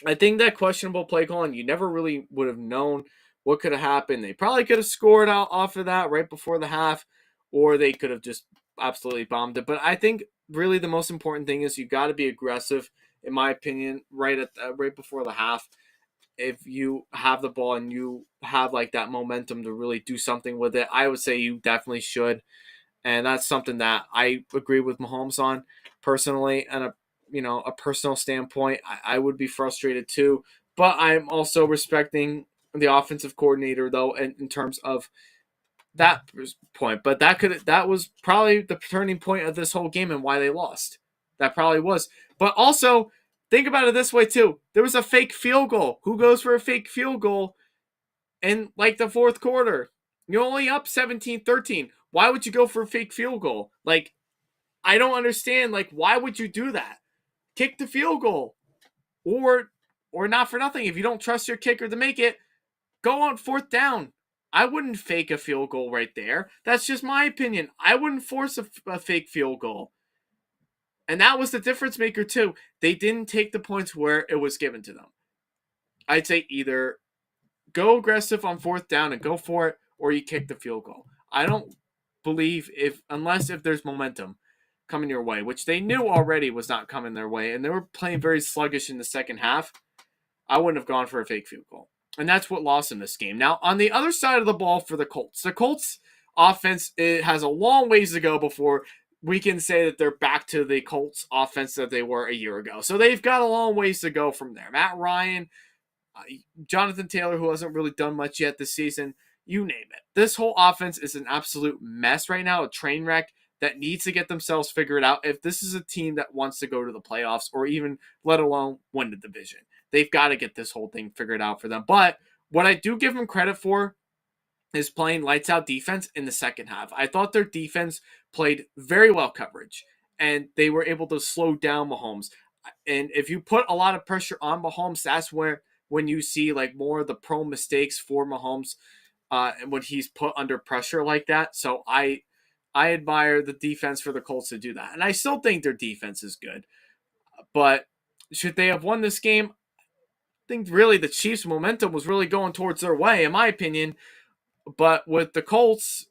S1: I think that questionable play calling, you never really would have known what could have happened. They probably could have scored out off of that right before the half, or they could have just absolutely bombed it. But I think really the most important thing is you got to be aggressive, in my opinion, right before the half. If you have the ball and you have like that momentum to really do something with it, I would say you definitely should. And that's something that I agree with Mahomes on personally, and a personal standpoint. I would be frustrated too, but I'm also respecting the offensive coordinator though, in terms of that point. But that was probably the turning point of this whole game and why they lost. That probably was. But also, Think about it this way too. There was a fake field goal. Who goes for a fake field goal in like the fourth quarter? You're only up 17-13. Why would you go for a fake field goal? Like, I don't understand. Like, why would you do that? Kick the field goal. Or not for nothing. If you don't trust your kicker to make it, go on fourth down. I wouldn't fake a field goal right there. That's just my opinion. I wouldn't force a fake field goal. And that was the difference maker, too. They didn't take the points where it was given to them. I'd say either go aggressive on fourth down and go for it, or you kick the field goal. I don't believe unless there's momentum coming your way, which they knew already was not coming their way, and they were playing very sluggish in the second half, I wouldn't have gone for a fake field goal. And that's what lost in this game. Now, on the other side of the ball for the Colts offense, it has a long ways to go before we can say that they're back to the Colts offense that they were a year ago. So they've got a long ways to go from there. Matt Ryan, Jonathan Taylor, who hasn't really done much yet this season, you name it. This whole offense is an absolute mess right now, a train wreck that needs to get themselves figured out if this is a team that wants to go to the playoffs or even let alone win the division. They've got to get this whole thing figured out for them. But what I do give them credit for is playing lights out defense in the second half. I thought their defense played very well coverage, and they were able to slow down Mahomes. And if you put a lot of pressure on Mahomes, that's where when you see like more of the prone mistakes for Mahomes when he's put under pressure like that. So I admire the defense for the Colts to do that. And I still think their defense is good. But should they have won this game? I think really the Chiefs' momentum was really going towards their way, in my opinion. But with the Colts,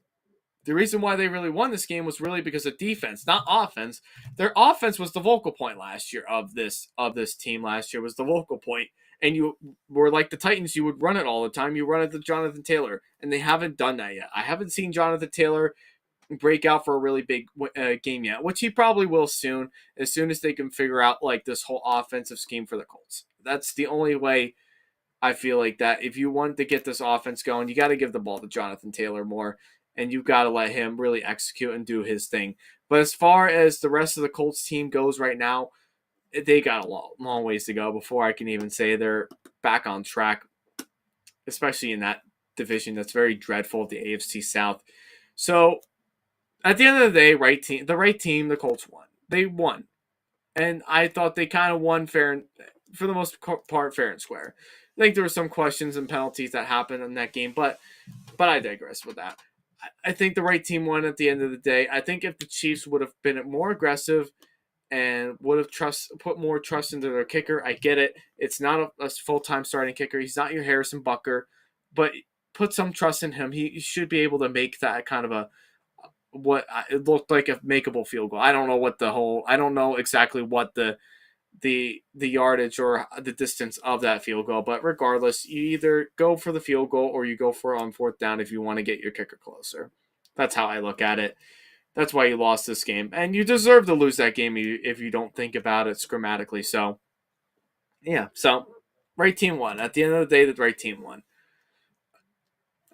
S1: the reason why they really won this game was really because of defense, not offense. Their offense was the vocal point last year of this team last year was the vocal point. And you were like the Titans, you would run it all the time. You run it to Jonathan Taylor, and they haven't done that yet. I haven't seen Jonathan Taylor break out for a really big game yet, which he probably will soon as they can figure out like this whole offensive scheme for the Colts. That's the only way I feel like that. If you want to get this offense going, you got to give the ball to Jonathan Taylor more, and you've got to let him really execute and do his thing. But as far as the rest of the Colts team goes right now, they got a long ways to go before I can even say they're back on track, especially in that division that's very dreadful, the AFC South. So at the end of the day, the right team, the Colts won. They won. And I thought they kind of won fair, for the most part, fair and square. I think there were some questions and penalties that happened in that game, but I digress with that. I think the right team won at the end of the day. I think if the Chiefs would have been more aggressive and would have put more trust into their kicker, I get it. It's not a full-time starting kicker. He's not your Harrison Butker, but put some trust in him. He should be able to make that kind of what it looked like a makeable field goal. I don't know exactly what the yardage or the distance of that field goal, but regardless, you either go for the field goal or you go for it on fourth down if you want to get your kicker closer. That's how I look at it. That's why you lost this game, and you deserve to lose that game if you don't think about it schematically. So, yeah. So, right team won. At the end of the day, the right team won.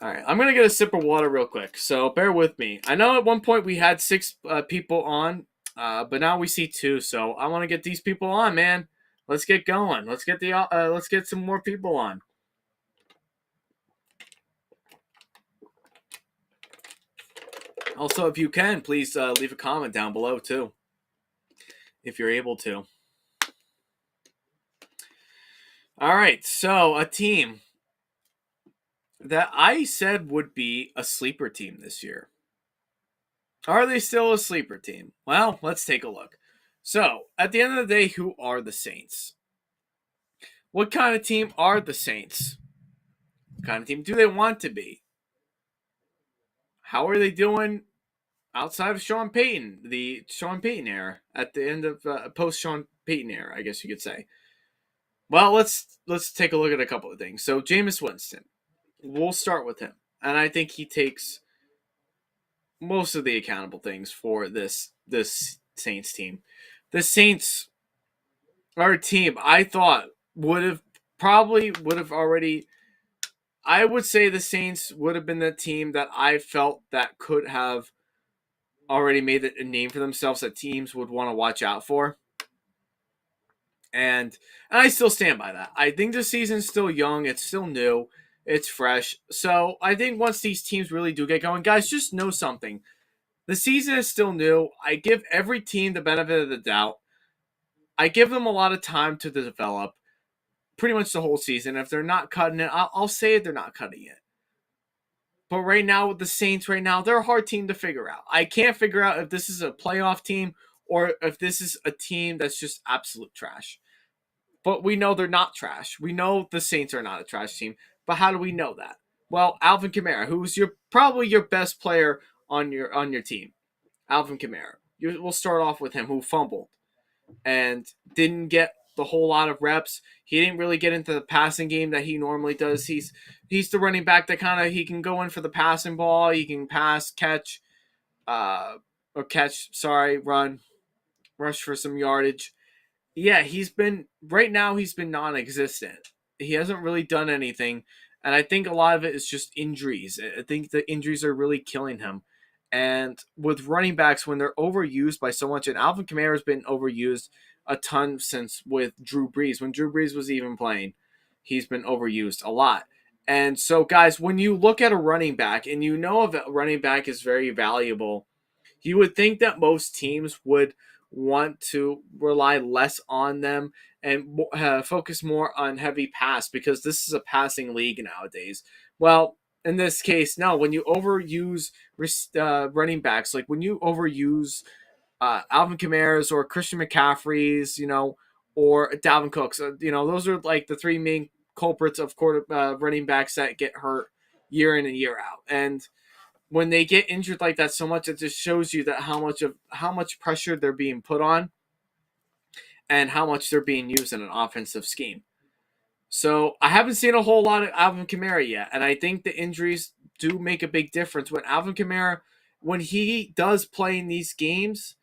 S1: All right, I'm gonna get a sip of water real quick, so bear with me. I know at one point we had 6 people on, but now we see 2. So I want to get these people on, man. Let's get going. Let's get some more people on. Also, if you can, please leave a comment down below too, if you're able to. All right, so a team that I said would be a sleeper team this year. Are they still a sleeper team? Well, let's take a look. So, at the end of the day, who are the Saints? What kind of team are the Saints? What kind of team do they want to be? How are they doing outside of Sean Payton, the Sean Payton era, at the end of post Sean Payton era, I guess you could say? Well, let's take a look at a couple of things. So, Jameis Winston, we'll start with him, and I think he takes most of the accountable things for this Saints team. The Saints are a team I thought would have already. I would say the Saints would have been the team that I felt that could have already made a name for themselves that teams would want to watch out for. And I still stand by that. I think the season's still young. It's still new. It's fresh. So I think once these teams really do get going, guys, just know something. The season is still new. I give every team the benefit of the doubt. I give them a lot of time to develop pretty much the whole season. If they're not cutting it, I'll say they're not cutting it. But right now, with the Saints, right now, they're a hard team to figure out. I can't figure out if this is a playoff team or if this is a team that's just absolute trash. But we know they're not trash. We know the Saints are not a trash team. But how do we know that? Well, Alvin Kamara, who's probably your best player on your team, Alvin Kamara. We'll start off with him, who fumbled and didn't get the whole lot of reps. He didn't really get into the passing game that he normally does. He's the running back that kind of he can go in for the passing ball. He can pass, uh, run, rush for some yardage. Yeah, he's been non-existent. He hasn't really done anything, and I think a lot of it is just injuries. I think the injuries are really killing him. And with running backs, when they're overused by so much, and Alvin Kamara has been overused a ton since with Drew Brees. When Drew Brees was even playing, he's been overused a lot. And so, guys, when you look at a running back, and you know if a running back is very valuable, you would think that most teams would want to rely less on them and focus more on heavy pass because this is a passing league nowadays. Well, in this case, no. When you overuse running backs, like when you overuse Alvin Kamara's or Christian McCaffrey's, or Dalvin Cook's, those are like the three main culprits of running backs that get hurt year in and year out. And when they get injured like that so much, it just shows you that how much pressure they're being put on and how much they're being used in an offensive scheme. So I haven't seen a whole lot of Alvin Kamara yet, and I think the injuries do make a big difference. When Alvin Kamara, when he does play in these games,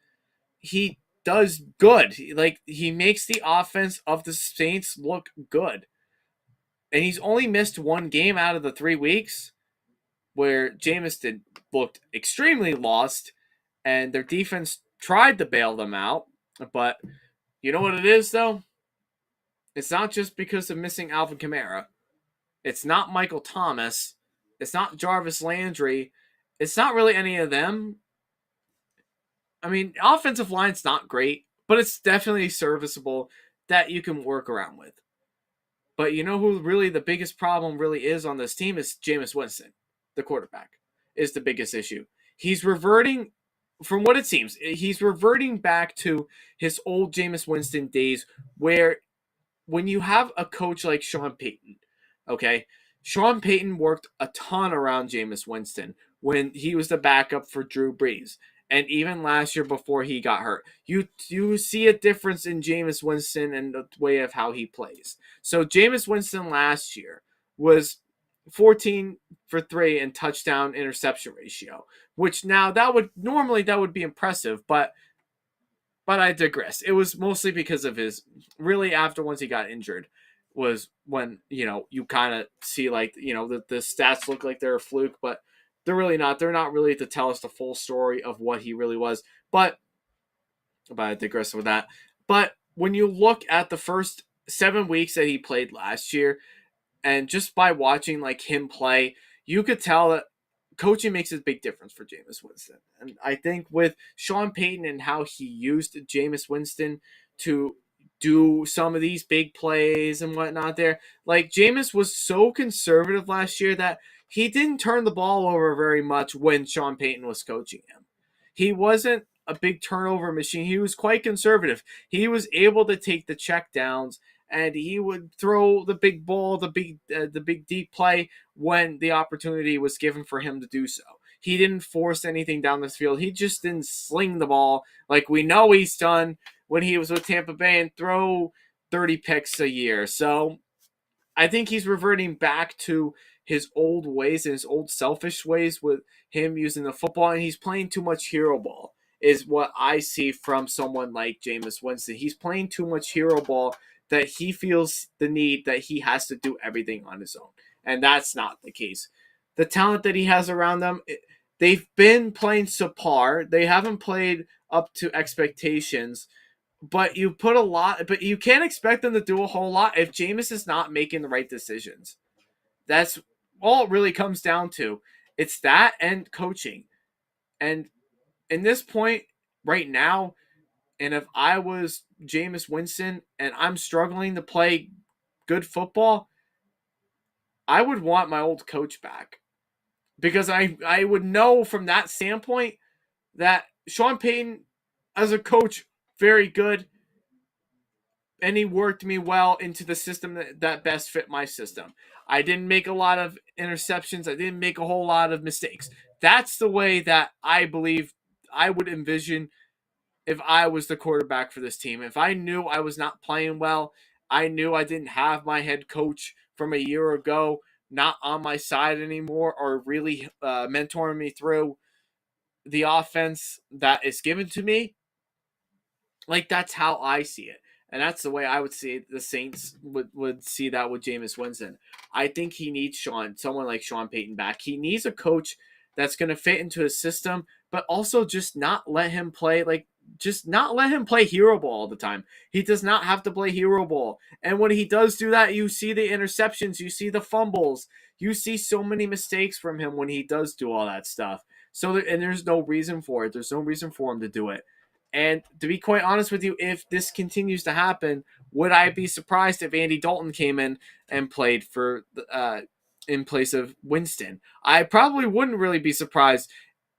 S1: he does good. He makes the offense of the Saints look good. And he's only missed one game out of the 3 weeks where Jameis looked extremely lost, and their defense tried to bail them out. But you know what it is, though? It's not just because of missing Alvin Kamara. It's not Michael Thomas. It's not Jarvis Landry. It's not really any of them. I mean, offensive line's not great, but it's definitely serviceable that you can work around with. But you know who really the biggest problem really is on this team is Jameis Winston, the quarterback, is the biggest issue. He's reverting, from what it seems, he's reverting back to his old Jameis Winston days where when you have a coach like Sean Payton, okay, Sean Payton worked a ton around Jameis Winston when he was the backup for Drew Brees. And even last year before he got hurt, you see a difference in Jameis Winston and the way of how he plays. So Jameis Winston last year was 14 for 3 in touchdown interception ratio, which now that would be impressive, but I digress. It was mostly because of his really after once he got injured was when you kind of see like the stats look like they're a fluke, but they're really not. They're not really to tell us the full story of what he really was. But I digress with that. But when you look at the first 7 weeks that he played last year, and just by watching like him play, you could tell that coaching makes a big difference for Jameis Winston. And I think with Sean Payton and how he used Jameis Winston to do some of these big plays and whatnot there, like Jameis was so conservative last year that he didn't turn the ball over very much when Sean Payton was coaching him. He wasn't a big turnover machine. He was quite conservative. He was able to take the check downs and he would throw the big ball, the big deep play when the opportunity was given for him to do so. He didn't force anything down this field. He just didn't sling the ball like we know he's done when he was with Tampa Bay and throw 30 picks a year. So I think he's reverting back to his old ways and his old selfish ways with him using the football, and he's playing too much hero ball is what I see from someone like Jameis Winston. He's playing too much hero ball that he feels the need that he has to do everything on his own. And that's not the case. The talent that he has around them, they've been playing subpar. They haven't played up to expectations, but you put a lot, but you can't expect them to do a whole lot if Jameis is not making the right decisions. That's all it really comes down to. It's that and coaching. And in this point right now, and if I was Jameis Winston and I'm struggling to play good football, I would want my old coach back. Because I would know from that standpoint that Sean Payton, as a coach, very good, and he worked me well into the system that best fit my system. I didn't make a lot of interceptions. I didn't make a whole lot of mistakes. That's the way that I believe I would envision if I was the quarterback for this team. If I knew I was not playing well, I knew I didn't have my head coach from a year ago not on my side anymore or really mentoring me through the offense that is given to me, like, that's how I see it. And that's the way I would see it. The Saints would see that with Jameis Winston. I think he needs someone like Sean Payton back. He needs a coach that's going to fit into his system, but also just not let him play hero ball all the time. He does not have to play hero ball. And when he does do that, you see the interceptions, you see the fumbles, you see so many mistakes from him when he does do all that stuff. And there's no reason for it. There's no reason for him to do it. And to be quite honest with you, if this continues to happen, would I be surprised if Andy Dalton came in and played for in place of Winston? I probably wouldn't really be surprised.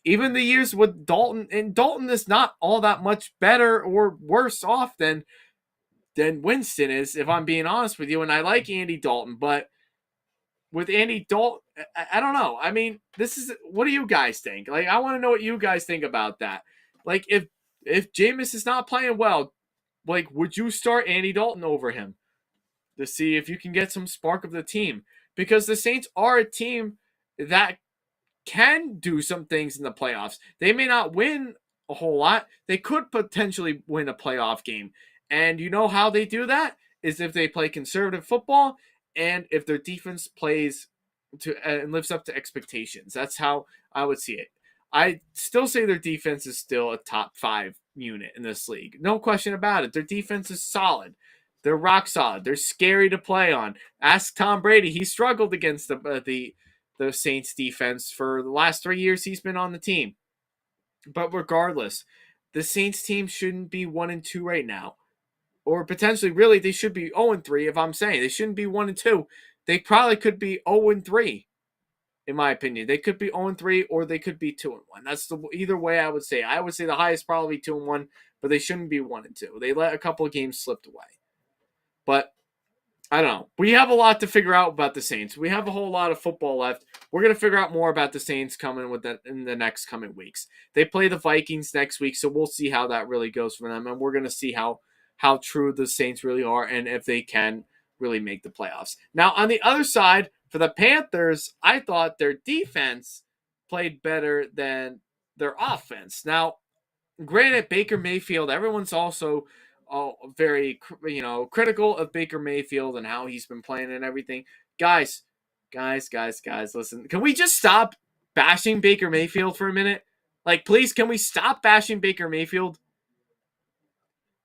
S1: Even the years with Dalton, and Dalton is not all that much better or worse off than Winston is, if I'm being honest with you. And I like Andy Dalton, but with Andy Dalton, I don't know. I mean, what do you guys think? Like, I want to know what you guys think about that. Like, if Jameis is not playing well, like, would you start Andy Dalton over him to see if you can get some spark of the team? Because the Saints are a team that can do some things in the playoffs. They may not win a whole lot. They could potentially win a playoff game. And you know how they do that? Is if they play conservative football and if their defense plays to and lives up to expectations. That's how I would see it. I still say their defense is still a top 5 unit in this league. No question about it. Their defense is solid. They're rock solid. They're scary to play on. Ask Tom Brady. He struggled against the Saints defense for the last 3 years he's been on the team. But regardless, the Saints team shouldn't be 1-2 right now. Or potentially, really, they should be 0-3 if I'm saying. They shouldn't be 1-2. They probably could be 0-3, in my opinion. They could be 0-3 or they could be 2-1. That's either way I would say. I would say the highest probably 2-1, but they shouldn't be 1-2. They let a couple of games slip away. But I don't know. We have a lot to figure out about the Saints. We have a whole lot of football left. We're going to figure out more about the Saints coming with that in the next coming weeks. They play the Vikings next week, so we'll see how that really goes for them, and we're going to see how true the Saints really are and if they can really make the playoffs. Now, on the other side, for the Panthers, I thought their defense played better than their offense. Now, granted, Baker Mayfield, everyone's also very critical of Baker Mayfield and how he's been playing and everything. Guys, listen. Can we just stop bashing Baker Mayfield for a minute? Like, please, can we stop bashing Baker Mayfield?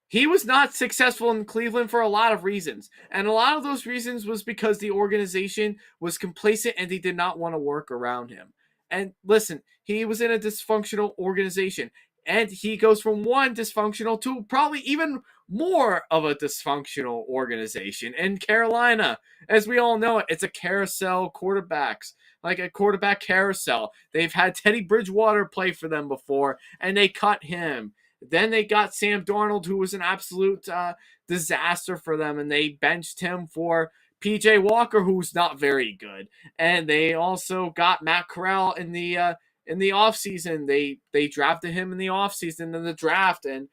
S1: He was not successful in Cleveland for a lot of reasons. And a lot of those reasons was because the organization was complacent and they did not want to work around him. And listen, he was in a dysfunctional organization. And he goes from one dysfunctional to probably even more of a dysfunctional organization in Carolina. As we all know, it's a carousel quarterbacks, like a quarterback carousel. They've had Teddy Bridgewater play for them before, and they cut him. Then they got Sam Darnold, who was an absolute disaster for them, and they benched him for PJ Walker, who's not very good. And they also got Matt Corral in the offseason. They drafted him in the offseason in the draft, and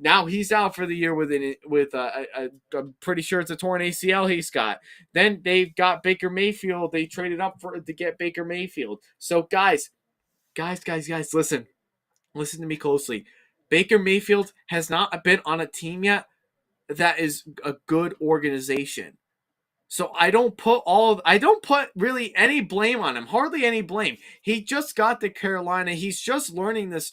S1: now he's out for the year I'm pretty sure it's a torn ACL he's got. Then they've got Baker Mayfield. They traded up to get Baker Mayfield. So guys, listen to me closely. Baker Mayfield has not been on a team yet that is a good organization. So I don't put really any blame on him. Hardly any blame. He just got to Carolina. He's just learning this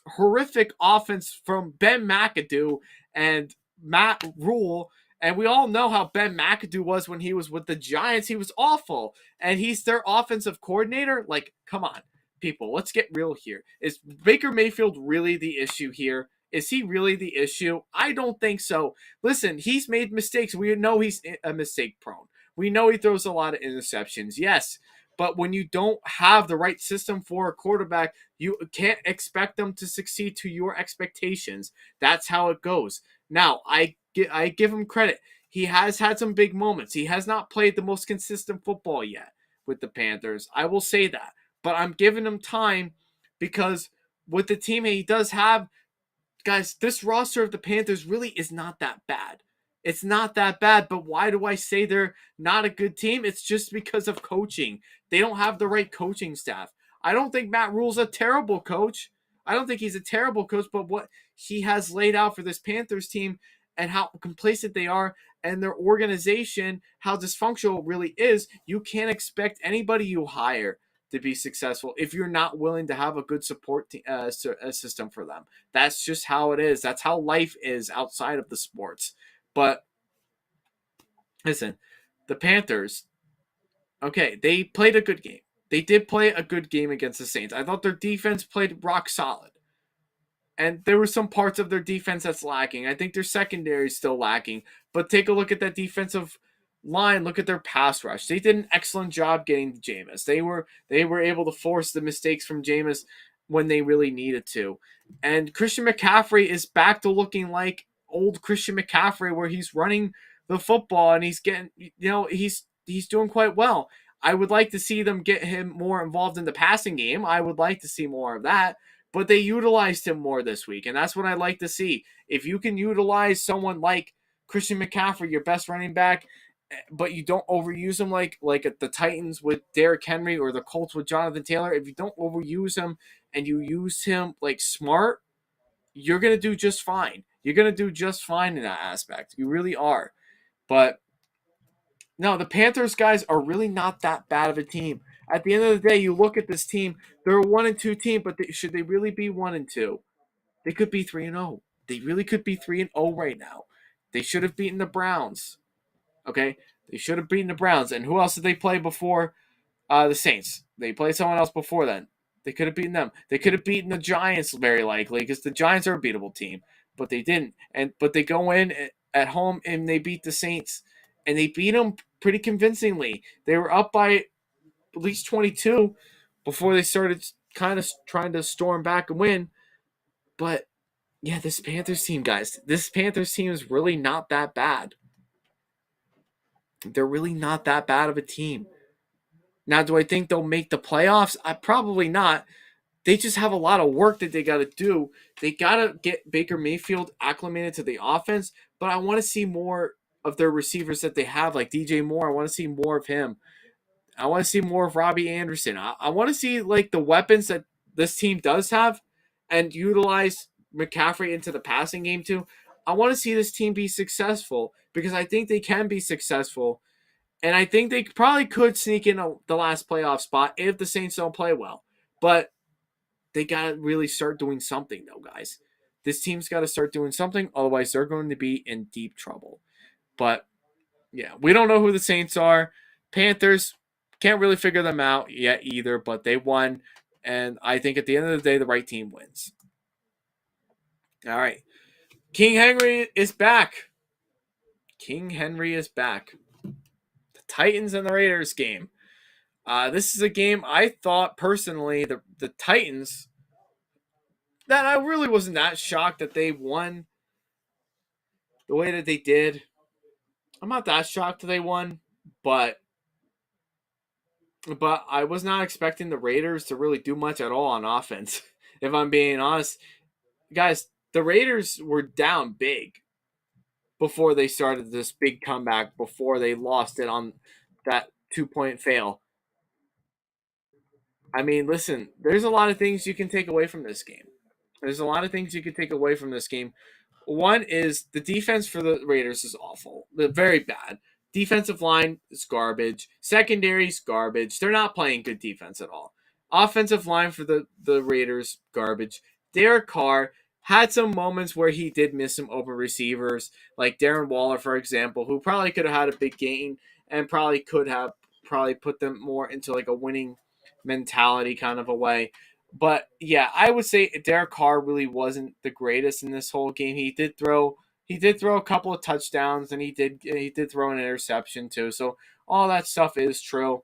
S1: horrific offense from Ben McAdoo and Matt Rule. And we all know how Ben McAdoo was when he was with the Giants. He was awful. And he's their offensive coordinator. Like, come on, people. Let's get real here. Is Baker Mayfield really the issue here? Is he really the issue? I don't think so. Listen, he's made mistakes. We know he's a mistake prone. We know he throws a lot of interceptions. Yes. But when you don't have the right system for a quarterback, you can't expect them to succeed to your expectations. That's how it goes. Now, I give him credit. He has had some big moments. He has not played the most consistent football yet with the Panthers. I will say that. But I'm giving him time because with the team he does have, guys, this roster of the Panthers really is not that bad. It's not that bad, but why do I say they're not a good team? It's just because of coaching. They don't have the right coaching staff. I don't think Matt Rule's a terrible coach. I don't think he's a terrible coach, but what he has laid out for this Panthers team and how complacent they are and their organization, how dysfunctional it really is, you can't expect anybody you hire to be successful if you're not willing to have a good support system for them. That's just how it is. That's how life is outside of the sports. But listen, the Panthers, okay, they played a good game. They did play a good game against the Saints. I thought their defense played rock solid. And there were some parts of their defense that's lacking. I think their secondary is still lacking. But take a look at that defensive line. Look at their pass rush. They did an excellent job getting to Jameis. They were able to force the mistakes from Jameis when they really needed to. And Christian McCaffrey is back to looking like old Christian McCaffrey, where he's running the football and he's getting, he's doing quite well. I would like to see them get him more involved in the passing game. I would like to see more of that. But they utilized him more this week, and that's what I like to see. If you can utilize someone like Christian McCaffrey, your best running back, but you don't overuse him like at the Titans with Derrick Henry or the Colts with Jonathan Taylor, if you don't overuse him and you use him like smart, you're going to do just fine. You're going to do just fine in that aspect. You really are. But no, the Panthers guys are really not that bad of a team. At the end of the day, you look at this team, they're a 1-2 team, but should they really be 1-2? They could be 3-0. They really could be 3-0 right now. They should have beaten the Browns. Okay? They should have beaten the Browns. And who else did they play before the Saints? They played someone else before then. They could have beaten them. They could have beaten the Giants very likely because the Giants are a beatable team, but they didn't. But they go in at home and they beat the Saints, and they beat them pretty convincingly. They were up by at least 22 before they started kind of trying to storm back and win. But yeah, this Panthers team, guys, this Panthers team is really not that bad. They're really not that bad of a team. Now, do I think they'll make the playoffs? Probably not. They just have a lot of work that they got to do. They got to get Baker Mayfield acclimated to the offense, but I want to see more of their receivers that they have, like DJ Moore. I want to see more of him. I want to see more of Robbie Anderson. I want to see like the weapons that this team does have and utilize McCaffrey into the passing game too. I want to see this team be successful because I think they can be successful. And I think they probably could sneak in the last playoff spot if the Saints don't play well. But they got to really start doing something, though, guys. This team's got to start doing something. Otherwise, they're going to be in deep trouble. But, yeah, we don't know who the Saints are. Panthers, can't really figure them out yet either, but they won. And I think at the end of the day, the right team wins. All right. King Henry is back. King Henry is back. The Titans and the Raiders game. This is a game I thought personally the Titans, that I really wasn't that shocked that they won the way that they did. I'm not that shocked that they won, but I was not expecting the Raiders to really do much at all on offense. If I'm being honest, guys, the Raiders were down big before they started this big comeback, before they lost it on that 2-point fail. I mean, listen, there's a lot of things you can take away from this game. There's a lot of things you can take away from this game. One is the defense for the Raiders is awful. They're very bad. Defensive line is garbage. Secondary is garbage. They're not playing good defense at all. Offensive line for the Raiders, garbage. Derek Carr, had some moments where he did miss some open receivers, like Darren Waller, for example, who probably could have had a big game and probably could have probably put them more into like a winning mentality kind of a way. But yeah, I would say Derek Carr really wasn't the greatest in this whole game. He did throw a couple of touchdowns, and he did throw an interception too. So all that stuff is true.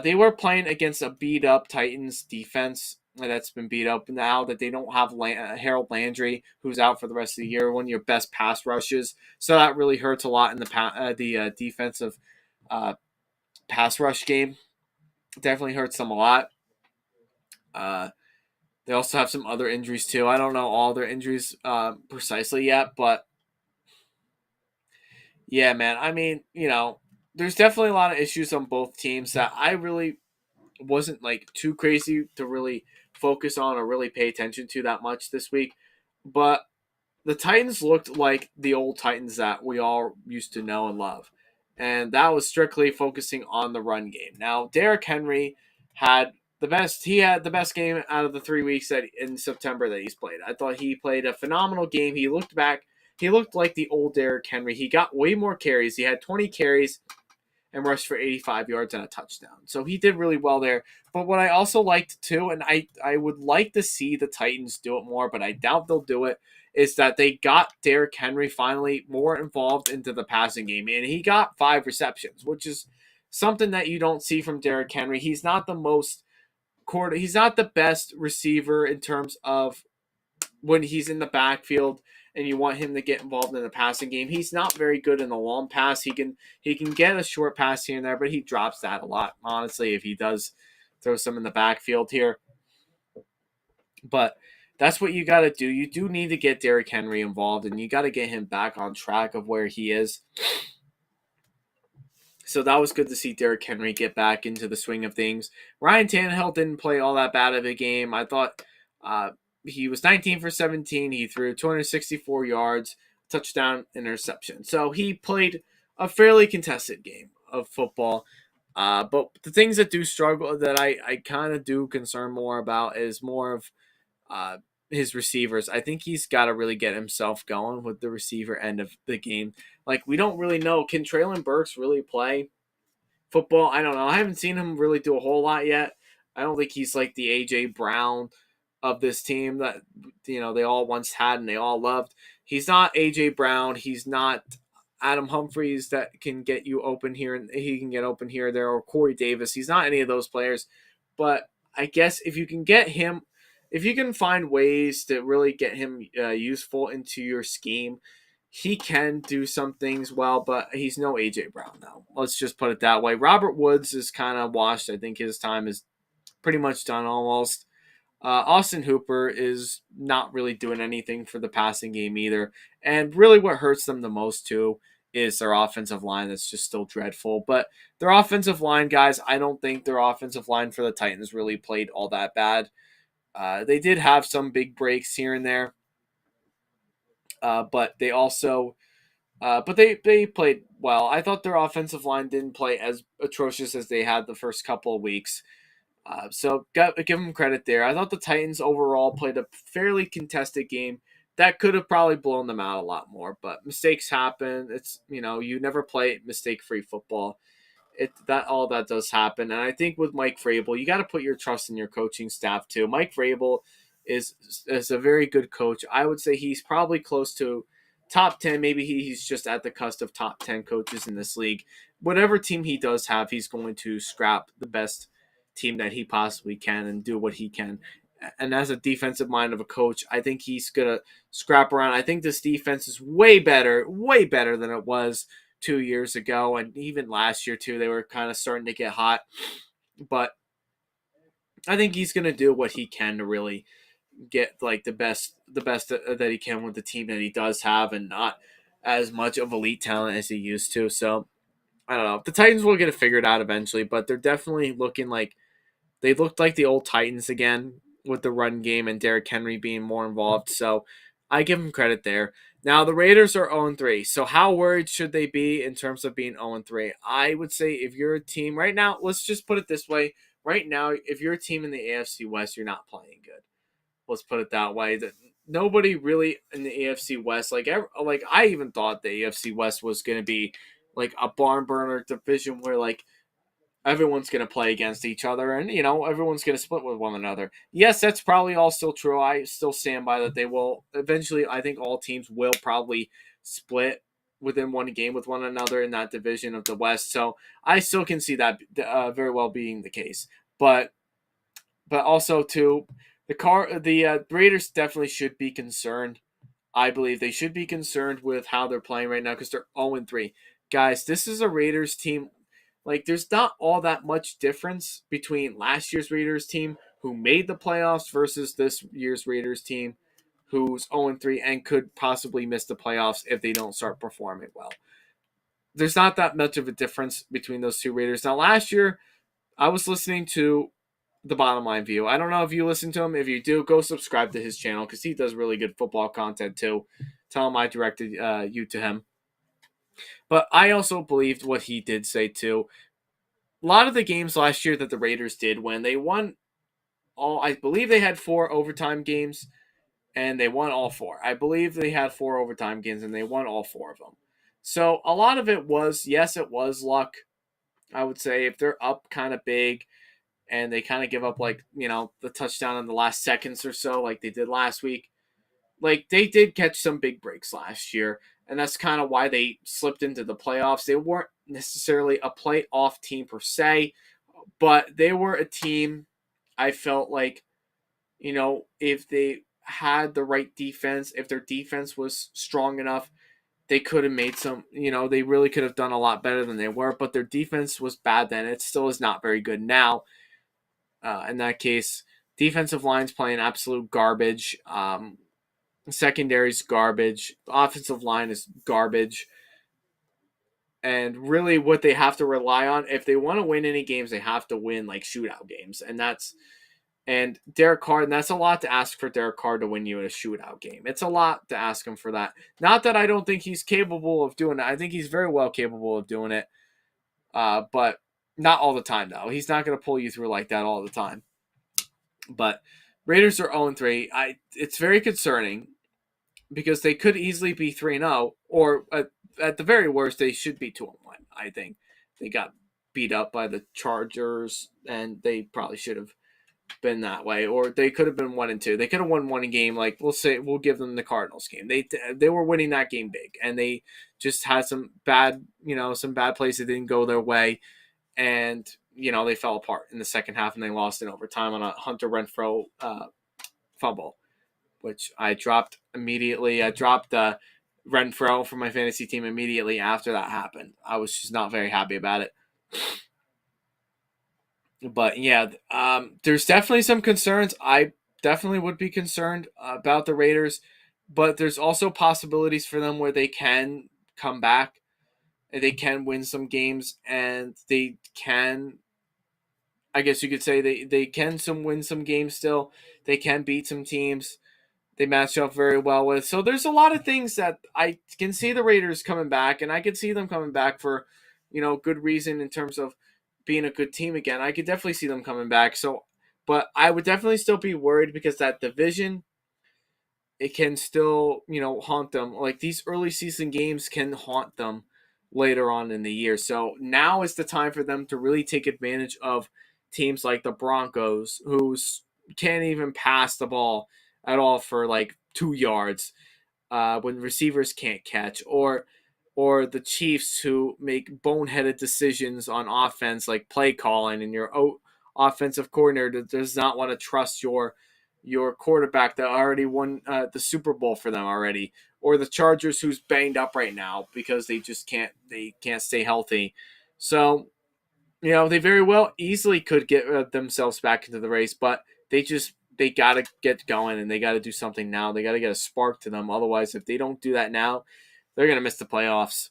S1: They were playing against a beat up Titans defense that's been beat up now that they don't have Harold Landry, who's out for the rest of the year, one of your best pass rushes. So that really hurts a lot in the defensive uh, pass rush game. Definitely hurts them a lot. Uh, they also have some other injuries too. I don't know all their injuries precisely yet, but yeah, man. I mean, there's definitely a lot of issues on both teams that I really wasn't like too crazy to really focus on or really pay attention to that much this week. But the Titans looked like the old Titans that we all used to know and love. And that was strictly focusing on the run game. Now, Derrick Henry had the best game out of the 3 weeks that in September that he's played. I thought he played a phenomenal game. He looked like the old Derrick Henry. He got way more carries. He had 20 carries and rushed for 85 yards and a touchdown. So he did really well there. But what I also liked too, and I would like to see the Titans do it more, but I doubt they'll do it, is that they got Derrick Henry finally more involved into the passing game. And he got 5 receptions, which is something that you don't see from Derrick Henry. He's not the best receiver in terms of when he's in the backfield and you want him to get involved in the passing game. He's not very good in the long pass. He can get a short pass here and there, but he drops that a lot, honestly, if he does throw some in the backfield here. But that's what you got to do. You do need to get Derrick Henry involved, and you got to get him back on track of where he is. So that was good to see Derrick Henry get back into the swing of things. Ryan Tannehill didn't play all that bad of a game. I thought he was 19 for 17. He threw 264 yards, touchdown, interception. So he played a fairly contested game of football. But the things that do struggle that I kind of do concern more about is more of uh, his receivers. I think he's got to really get himself going with the receiver end of the game. Like, we don't really know. Can Traylon Burks really play football? I don't know. I haven't seen him really do a whole lot yet. I don't think he's like the A.J. Brown of this team that they all once had and they all loved. He's not A.J. Brown. He's not Adam Humphries that can get you open here and he can get open here or there, or Corey Davis. He's not any of those players. But I guess if you can get him, if you can find ways to really get him useful into your scheme, he can do some things well, but he's no A.J. Brown now. Let's just put it that way. Robert Woods is kind of washed. I think his time is pretty much done almost. Austin Hooper is not really doing anything for the passing game either. And really what hurts them the most too is their offensive line that's just still dreadful. But their offensive line, guys, I don't think their offensive line for the Titans really played all that bad. They did have some big breaks here and there. But they also they played well. I thought their offensive line didn't play as atrocious as they had the first couple of weeks. So give them credit there. I thought the Titans overall played a fairly contested game that could have probably blown them out a lot more, but mistakes happen. It's you never play mistake-free football. All that does happen, and I think with Mike Vrabel, you got to put your trust in your coaching staff too. Mike Vrabel is a very good coach. I would say he's probably close to top 10. Maybe he's just at the cusp of top 10 coaches in this league. Whatever team he does have, he's going to scrap the best team that he possibly can and do what he can. And as a defensive mind of a coach, I think he's going to scrap around. I think this defense is way better than it was 2 years ago. And even last year, too, they were kind of starting to get hot. But I think he's going to do what he can to really get like the best that he can with the team that he does have and not as much of elite talent as he used to. So I don't know. The Titans will get it figured out eventually, but they're definitely looking like they looked like the old Titans again with the run game and Derrick Henry being more involved. So I give them credit there. Now the Raiders are 0-3. So how worried should they be in terms of being 0-3? I would say if you're a team right now, let's just put it this way. Right now, if you're a team in the AFC West, you're not playing good. Let's put it that way. nobody really in the AFC West, like I even thought the AFC West was going to be like a barn burner division where like everyone's going to play against each other and everyone's going to split with one another. Yes, that's probably all still true. I still stand by that. They will eventually, I think all teams will probably split within one game with one another in that division of the West. So I still can see that very well being the case. But also too, the Raiders definitely should be concerned. I believe they should be concerned with how they're playing right now because they're 0-3. Guys, this is a Raiders team. Like, there's not all that much difference between last year's Raiders team who made the playoffs versus this year's Raiders team who's 0-3 and could possibly miss the playoffs if they don't start performing well. There's not that much of a difference between those two Raiders. Now, last year, I was listening to the Bottom Line View. I don't know if you listen to him. If you do, go subscribe to his channel because he does really good football content too. Tell him I directed you to him. But I also believed what he did say too. A lot of the games last year that the Raiders did win, they won all. I believe they had 4 overtime games, and they won all 4. I believe they had 4 overtime games, and they won all 4 of them. So a lot of it was, yes, it was luck. I would say if they're up kind of big and they kind of give up like the touchdown in the last seconds or so like they did last week, like they did catch some big breaks last year, and that's kind of why they slipped into the playoffs. They weren't necessarily a playoff team per se, but they were a team I felt like, if they had the right defense, if their defense was strong enough, they could have made some, they really could have done a lot better than they were, but their defense was bad then. It still is not very good now. In that case, defensive line's playing absolute garbage. Secondary's garbage. Offensive line is garbage. And really what they have to rely on, if they want to win any games, they have to win like shootout games. And Derek Carr, and that's a lot to ask for Derek Carr to win you in a shootout game. It's a lot to ask him for that. Not that I don't think he's capable of doing it. I think he's very well capable of doing it. But not all the time, though. He's not going to pull you through like that all the time. But Raiders are 0-3. It's very concerning because they could easily be 3-0, or at the very worst, they should be 2-1. I think they got beat up by the Chargers, and they probably should have been that way, or they could have been 1-2. They could have won one game. Like we'll give them the Cardinals game. They were winning that game big, and they just had some bad plays that didn't go their way, and they fell apart in the second half, and they lost in overtime on a Hunter Renfrow fumble, which I dropped immediately. I dropped Renfrow from my fantasy team immediately after that happened. I was just not very happy about it. But yeah, there's definitely some concerns. I definitely would be concerned about the Raiders, but there's also possibilities for them where they can come back, and they can win some games, and they can, I guess you could say they can win some games still. They can beat some teams they match up very well with. So there's a lot of things that I can see the Raiders coming back, and I could see them coming back for, good reason in terms of being a good team again. I could definitely see them coming back. So, but I would definitely still be worried because that division, it can still, haunt them. Like these early season games can haunt them later on in the year. So now is the time for them to really take advantage of teams like the Broncos, who can't even pass the ball at all for like 2 yards when receivers can't catch, or the Chiefs who make boneheaded decisions on offense like play calling, and your offensive coordinator does not want to trust your quarterback that already won the Super Bowl for them already, or the Chargers who's banged up right now because they just can't stay healthy. So they very well easily could get themselves back into the race, but they got to get going, and they got to do something now. They got to get a spark to them. Otherwise, if they don't do that now, they're going to miss the playoffs.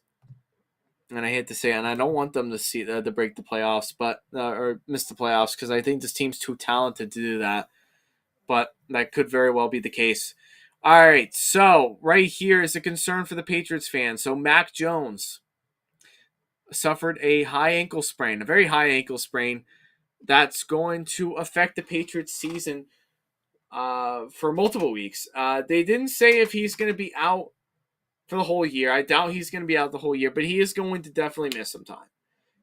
S1: And I hate to say it, and I don't want them to break the playoffs, but or miss the playoffs, because I think this team's too talented to do that. But that could very well be the case. All right, so right here is a concern for the Patriots fans. So Mac Jones suffered a high ankle sprain, a very high ankle sprain, that's going to affect the Patriots season for multiple weeks. They didn't say if he's going to be out for the whole year. I doubt he's going to be out the whole year, but he is going to definitely miss some time.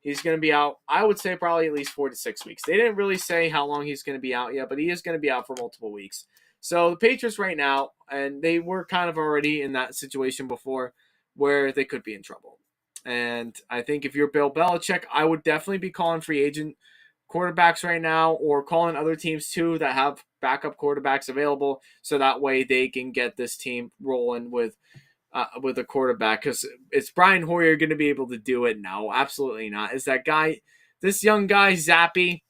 S1: He's going to be out, I would say, probably at least 4 to 6 weeks. They didn't really say how long he's going to be out yet, but he is going to be out for multiple weeks. So the Patriots right now, and they were kind of already in that situation before where they could be in trouble. And I think if you're Bill Belichick, I would definitely be calling free agent quarterbacks right now, or calling other teams too that have backup quarterbacks available, so that way they can get this team rolling with a quarterback. Because is Brian Hoyer going to be able to do it? No, absolutely not. Is that guy, this young guy, Zappy,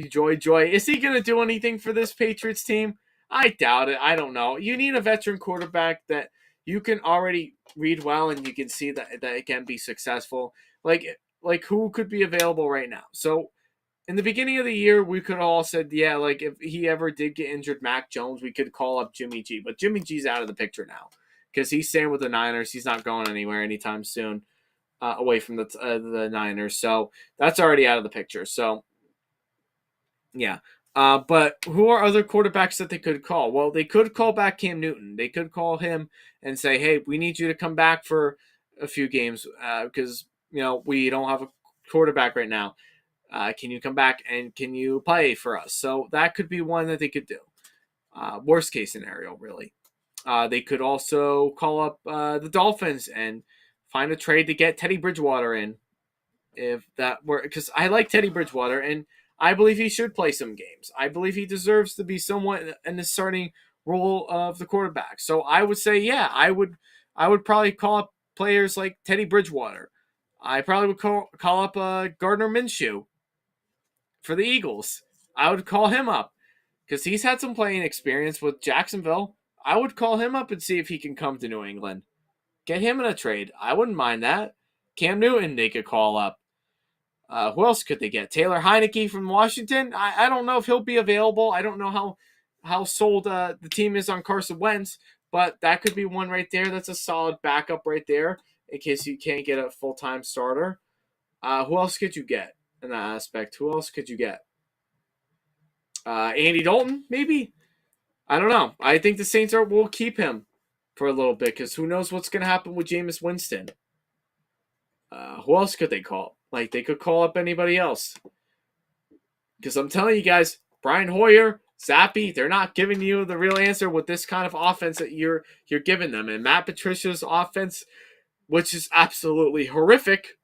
S1: Joy, is he going to do anything for this Patriots team? I doubt it. I don't know. You need a veteran quarterback that you can already read well and you can see that it can be successful. Like who could be available right now? So in the beginning of the year, we could all said, yeah, like if he ever did get injured, Mac Jones, we could call up Jimmy G. But Jimmy G's out of the picture now because he's staying with the Niners. He's not going anywhere anytime soon away from the Niners. So that's already out of the picture. So, yeah. But who are other quarterbacks that they could call? Well, they could call back Cam Newton. They could call him and say, hey, we need you to come back for a few games because, we don't have a quarterback right now. Can you come back and can you play for us? So that could be one that they could do. Worst case scenario, really. They could also call up the Dolphins and find a trade to get Teddy Bridgewater in. If that were, because I like Teddy Bridgewater and I believe he should play some games. I believe he deserves to be somewhat in the starting role of the quarterback. So I would say, yeah, I would probably call up players like Teddy Bridgewater. I probably would call up Gardner Minshew for the Eagles. I would call him up because he's had some playing experience with Jacksonville. I would call him up and see if he can come to New England. Get him in a trade. I wouldn't mind that. Cam Newton, they could call up. Who else could they get? Taylor Heineke from Washington. I don't know if he'll be available. I don't know how sold the team is on Carson Wentz, but that could be one right there. That's a solid backup right there in case you can't get a full-time starter. Who else could you get in that aspect? Who else could you get? Andy Dalton, maybe? I don't know. I think the Saints will keep him for a little bit because who knows what's going to happen with Jameis Winston. Who else could they call? Like, they could call up anybody else. Because I'm telling you guys, Brian Hoyer, Zappy, they're not giving you the real answer with this kind of offense that you're giving them. And Matt Patricia's offense, which is absolutely horrific,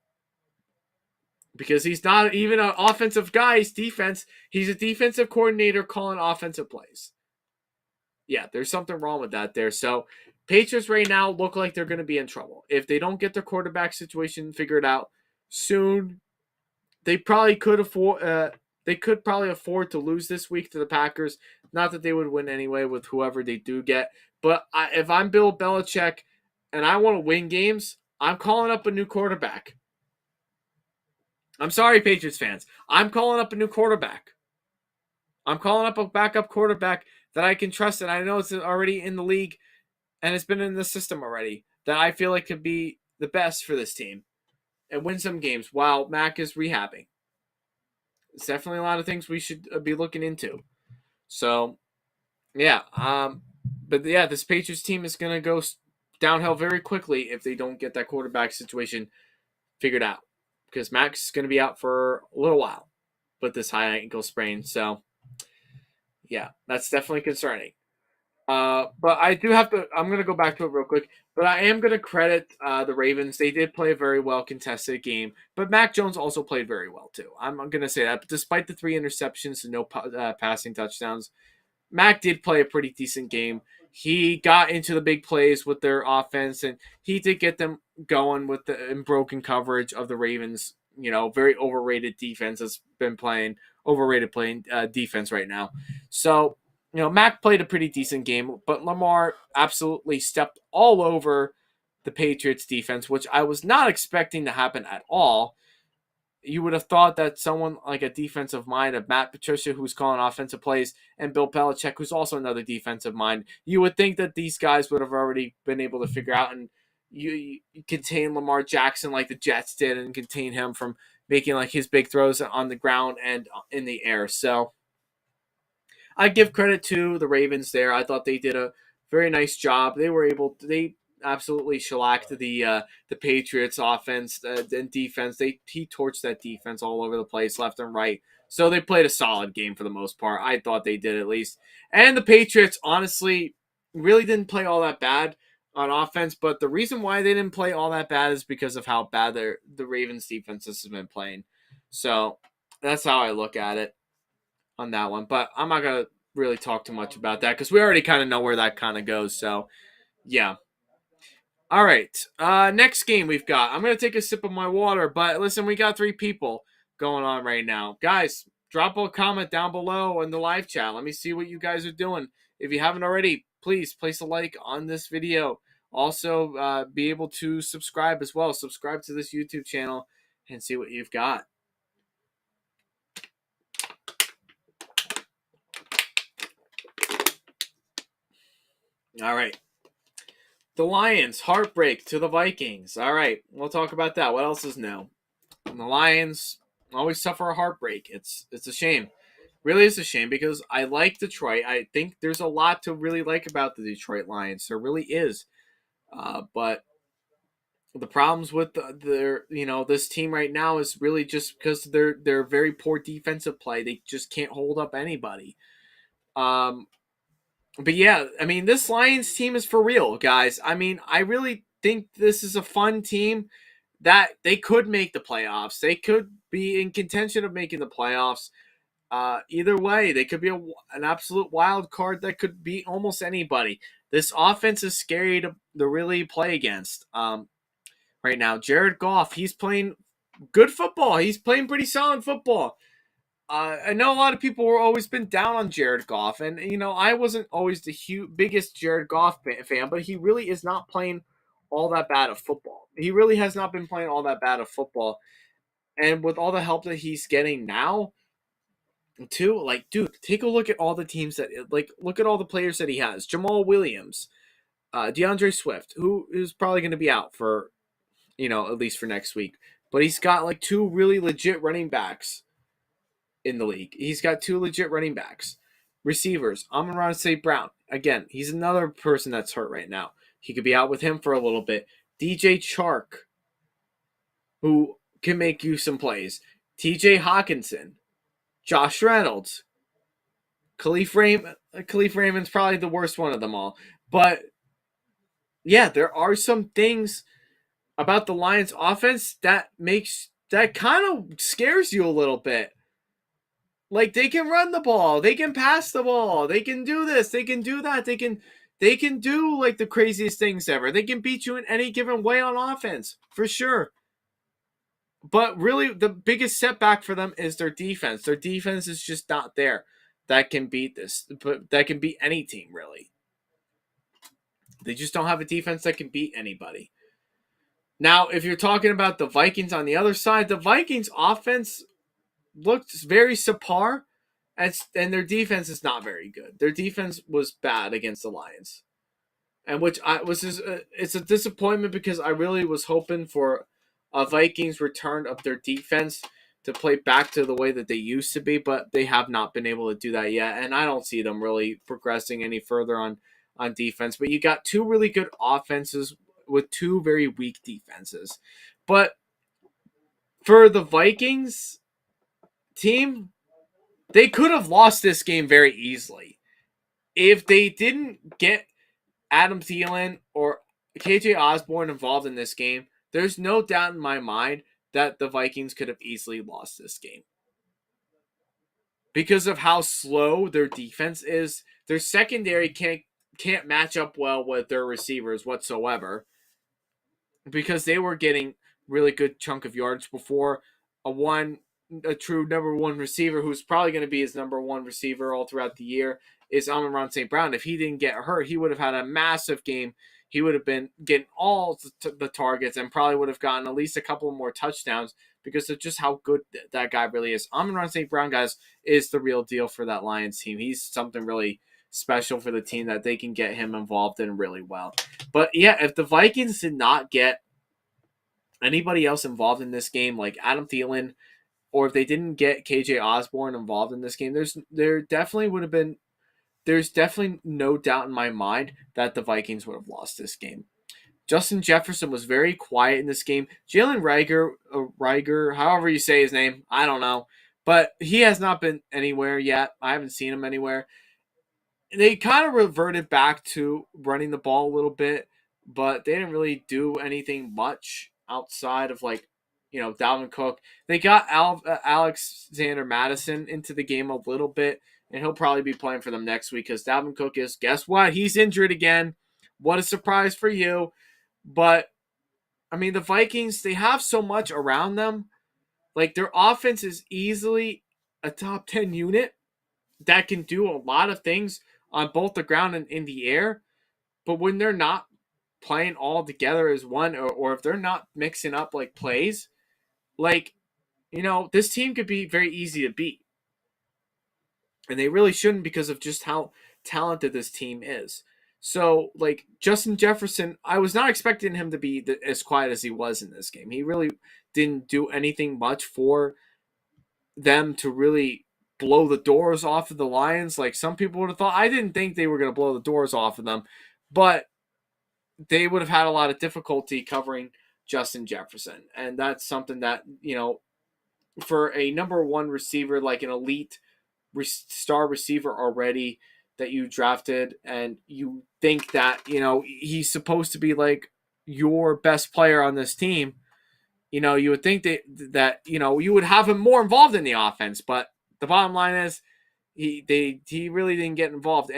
S1: because he's not even an offensive guy. He's defense. He's a defensive coordinator calling offensive plays. Yeah, there's something wrong with that there. So Patriots right now look like they're going to be in trouble. If they don't get their quarterback situation figured out soon, they probably could afford. They could probably afford to lose this week to the Packers. Not that they would win anyway with whoever they do get. But if I'm Bill Belichick and I want to win games, I'm calling up a new quarterback. I'm sorry, Patriots fans. I'm calling up a new quarterback. I'm calling up a backup quarterback that I can trust, and I know it's already in the league and it's been in the system already, that I feel like could be the best for this team and win some games while Mac is rehabbing. It's definitely a lot of things we should be looking into. So, yeah. But yeah, this Patriots team is going to go downhill very quickly if they don't get that quarterback situation figured out. Because Mac's going to be out for a little while with this high ankle sprain. So, yeah, that's definitely concerning. But I do have to. I'm going to go back to it real quick. But I am going to credit the Ravens. They did play a very well contested game. But Mac Jones also played very well too. I'm going to say that. But despite the 3 interceptions and no passing touchdowns, Mac did play a pretty decent game. He got into the big plays with their offense, and he did get them going with the unbroken coverage of the Ravens. Very overrated defense has been playing overrated playing defense right now. So, Mac played a pretty decent game, but Lamar absolutely stepped all over the Patriots defense, which I was not expecting to happen at all. You would have thought that someone like a defensive mind of Matt Patricia, who's calling offensive plays, and Bill Belichick, who's also another defensive mind, you would think that these guys would have already been able to figure out and you contain Lamar Jackson like the Jets did and contain him from making like his big throws on the ground and in the air. So I give credit to the Ravens there. I thought they did a very nice job. They absolutely shellacked the Patriots offense and defense. He torched that defense all over the place, left and right. So they played a solid game for the most part. I thought they did at least. And the Patriots, honestly, really didn't play all that bad on offense. But the reason why they didn't play all that bad is because of how bad the Ravens defense has been playing. So that's how I look at it on that one. But I'm not gonna really talk too much about that because we already kind of know where that kind of goes. So yeah. All right. Next game we've got. I'm gonna take a sip of my water, but listen, we got 3 people going on right now, guys. Drop a comment down below in the live chat. Let me see what you guys are doing. If you haven't already, please place a like on this video. Also, be able to subscribe as well. Subscribe to this YouTube channel and see what you've got. All right. The Lions, heartbreak to the Vikings. All right, we'll talk about that. What else is new? And the Lions always suffer a heartbreak. It's a shame. Really is a shame because I like Detroit. I think there's a lot to really like about the Detroit Lions. There really is. But the problems with their this team right now is really just because they're very poor defensive play. They just can't hold up anybody. Um, But yeah, I mean, this Lions team is for real, guys. I mean, I really think this is a fun team that they could make the playoffs. They could be in contention of making the playoffs. Either way, they could be an absolute wild card that could beat almost anybody. This offense is scary to really play against. Right now, Jared Goff, he's playing good football. He's playing pretty solid football. I know a lot of people were always been down on Jared Goff, and I wasn't always the biggest Jared Goff fan, but he really is not playing all that bad of football. He really has not been playing all that bad of football, and with all the help that he's getting now, too, like, dude, take a look at all the teams look at all the players that he has: Jamal Williams, DeAndre Swift, who is probably going to be out for at least for next week, but he's got like 2 really legit running backs in the league. He's got 2 legit running backs. Receivers, Amon-Ra St. Brown. Again, he's another person that's hurt right now. He could be out with him for a little bit. DJ Chark, who can make you some plays. TJ Hawkinson. Josh Reynolds. Khalif Raymond's probably the worst one of them all. But yeah, there are some things about the Lions offense that kind of scares you a little bit. Like, they can run the ball, they can pass the ball, they can do this, they can do that, they can do like the craziest things ever. They can beat you in any given way on offense, for sure. But really, the biggest setback for them is their defense. Their defense is just not there. That can beat this, but that can beat any team, really. They just don't have a defense that can beat anybody. Now, if you're talking about the Vikings on the other side, the Vikings offense looked very subpar, and their defense is not very good. Their defense was bad against the Lions, and which it's a disappointment because I really was hoping for a Vikings return of their defense to play back to the way that they used to be, but they have not been able to do that yet, and I don't see them really progressing any further on defense. But you got 2 really good offenses with 2 very weak defenses. But for the Vikings team, they could have lost this game very easily. If they didn't get Adam Thielen or KJ Osborne involved in this game, there's no doubt in my mind that the Vikings could have easily lost this game. Because of how slow their defense is, their secondary can't match up well with their receivers whatsoever. Because they were getting really good chunk of yards before a true number 1 receiver who's probably going to be his number 1 receiver all throughout the year is Amon-Ra St. Brown. If he didn't get hurt, he would have had a massive game. He would have been getting all the targets and probably would have gotten at least a couple more touchdowns because of just how good that guy really is. Amon-Ra St. Brown, guys, is the real deal for that Lions team. He's something really special for the team that they can get him involved in really well. But yeah, if the Vikings did not get anybody else involved in this game, like Adam Thielen or if they didn't get KJ Osborne involved in this game, there definitely would have been there's definitely no doubt in my mind that the Vikings would have lost this game. Justin Jefferson was very quiet in this game. Jalen Riger, however you say his name, I don't know, but he has not been anywhere yet. I haven't seen him anywhere. They kind of reverted back to running the ball a little bit, but they didn't really do anything much outside of Dalvin Cook. They got Alexander Madison into the game a little bit, and he'll probably be playing for them next week because Dalvin Cook is, guess what? He's injured again. What a surprise for you. But, I mean, the Vikings, they have so much around them. Like, their offense is easily a top 10 unit that can do a lot of things on both the ground and in the air. But when they're not playing all together as one, or if they're not mixing up like plays, this team could be very easy to beat. And they really shouldn't because of just how talented this team is. So, Justin Jefferson, I was not expecting him to be as quiet as he was in this game. He really didn't do anything much for them to really blow the doors off of the Lions. Like some people would have thought. I didn't think they were going to blow the doors off of them, but they would have had a lot of difficulty covering Justin Jefferson. And that's something that, for a number one receiver, like an elite star receiver already that you drafted, and you think that, he's supposed to be like your best player on this team, you would think that you would have him more involved in the offense, but the bottom line is he really didn't get involved.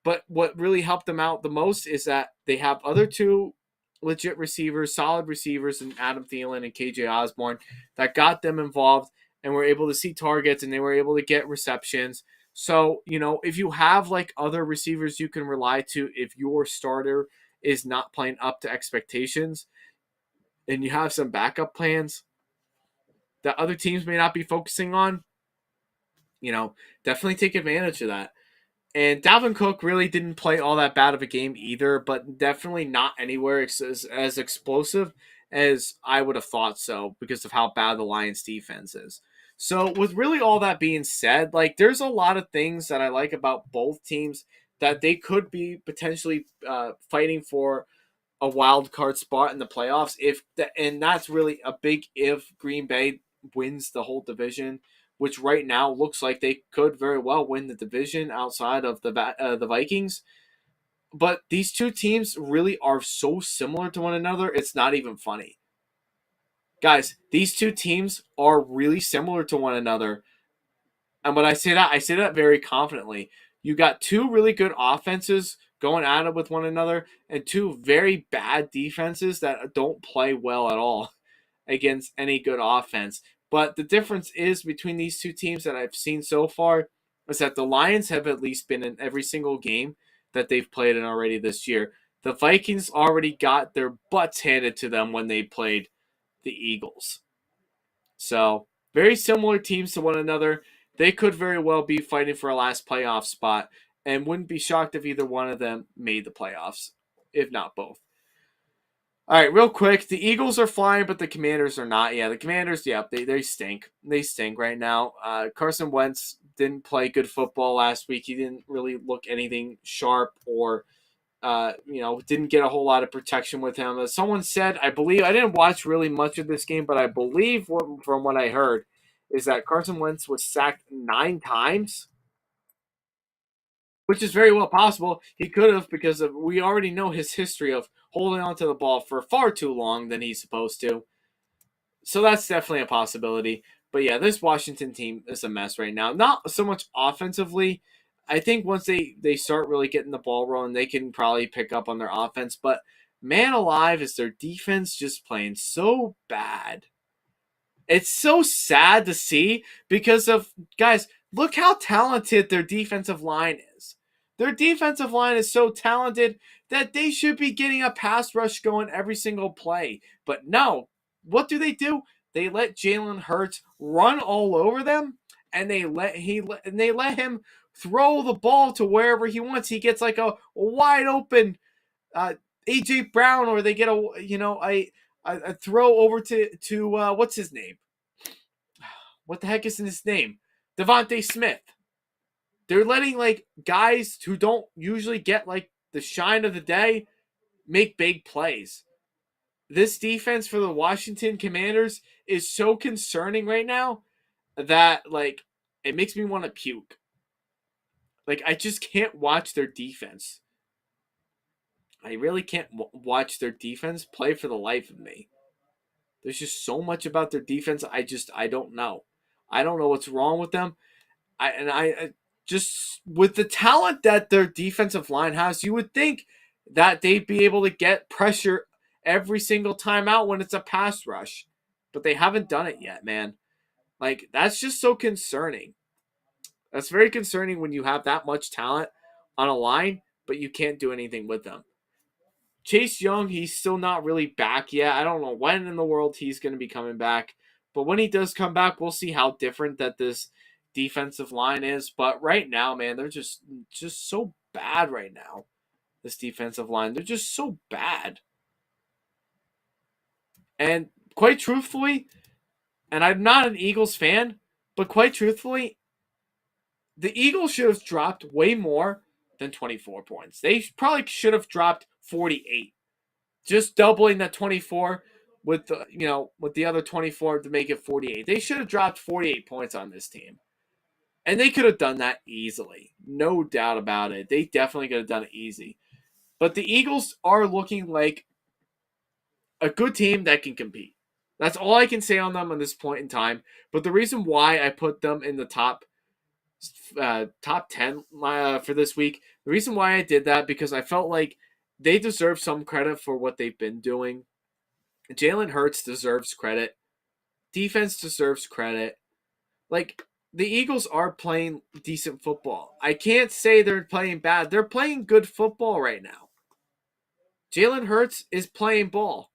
S1: But what really helped them out the most is that they have other two legit receivers, solid receivers, in Adam Thielen and KJ Osborne that got them involved and were able to see targets and they were able to get receptions. So, if you have other receivers you can rely to, if your starter is not playing up to expectations, and you have some backup plans that other teams may not be focusing on, definitely take advantage of that. And Dalvin Cook really didn't play all that bad of a game either, but definitely not anywhere as explosive as I would have thought so because of how bad the Lions defense is. So with really all that being said, there's a lot of things that I like about both teams that they could be potentially fighting for a wild card spot in the playoffs and that's really a big if Green Bay wins the whole division, which right now looks like they could very well win the division outside of the Vikings. But these two teams really are so similar to one another, it's not even funny. Guys, these two teams are really similar to one another. And when I say that very confidently. You got two really good offenses going at it with one another and two very bad defenses that don't play well at all against any good offense. But the difference is between these two teams that I've seen so far is that the Lions have at least been in every single game that they've played in already this year. The Vikings already got their butts handed to them when they played the Eagles. So, very similar teams to one another. They could very well be fighting for a last playoff spot and wouldn't be shocked if either one of them made the playoffs, if not both. All right, real quick. The Eagles are flying, but the Commanders are not. Yeah, the Commanders, they stink. They stink right now. Carson Wentz didn't play good football last week. He didn't really look anything sharp or, didn't get a whole lot of protection with him. As someone said, I believe, I didn't watch really much of this game, but I believe from what I heard is that Carson Wentz was sacked 9 times, which is very well possible. He could have because we already know his history of holding onto the ball for far too long than he's supposed to. So that's definitely a possibility. But yeah, this Washington team is a mess right now. Not so much offensively. I think once they start really getting the ball rolling, they can probably pick up on their offense. But man alive, is their defense just playing so bad. It's so sad to see because of, guys, look how talented their defensive line is. Their defensive line is so talented that they should be getting a pass rush going every single play. But no, what do? They let Jalen Hurts run all over them, and they let him throw the ball to wherever he wants. He gets like a wide open AJ Brown, or they get a throw over to what's his name? what the heck is his name? Devontae Smith. They're letting like guys who don't usually get like the shine of the day make big plays. This defense for the Washington Commanders is so concerning right now that like it makes me want to puke. Like I just can't watch their defense. I really can't watch their defense play for the life of me. There's just so much about their defense. I don't know. I don't know what's wrong with them. I just with the talent that their defensive line has, you would think that they'd be able to get pressure every single time out when it's a pass rush, but they haven't done it yet, man. Like that's just so concerning. That's very concerning when you have that much talent on a line, but you can't do anything with them. Chase Young, he's still not really back yet. I don't know when in the world he's going to be coming back. But when he does come back, we'll see how different that this defensive line is. But right now, man, they're just so bad right now. This defensive line, they're just so bad. And quite truthfully, and I'm not an Eagles fan, but quite truthfully, the Eagles should have dropped way more than 24 points. They probably should have dropped 48. Just doubling that 24 with the with the other 24 to make it 48. They should have dropped 48 points on this team. And they could have done that easily. No doubt about it. They definitely could have done it easy. But the Eagles are looking like a good team that can compete. That's all I can say on them at this point in time. But the reason why I put them in the top 10 for this week, the reason why I did that because I felt like they deserve some credit for what they've been doing. Jalen Hurts deserves credit. Defense deserves credit. Like, the Eagles are playing decent football. I can't say they're playing bad. They're playing good football right now. Jalen Hurts is playing ball.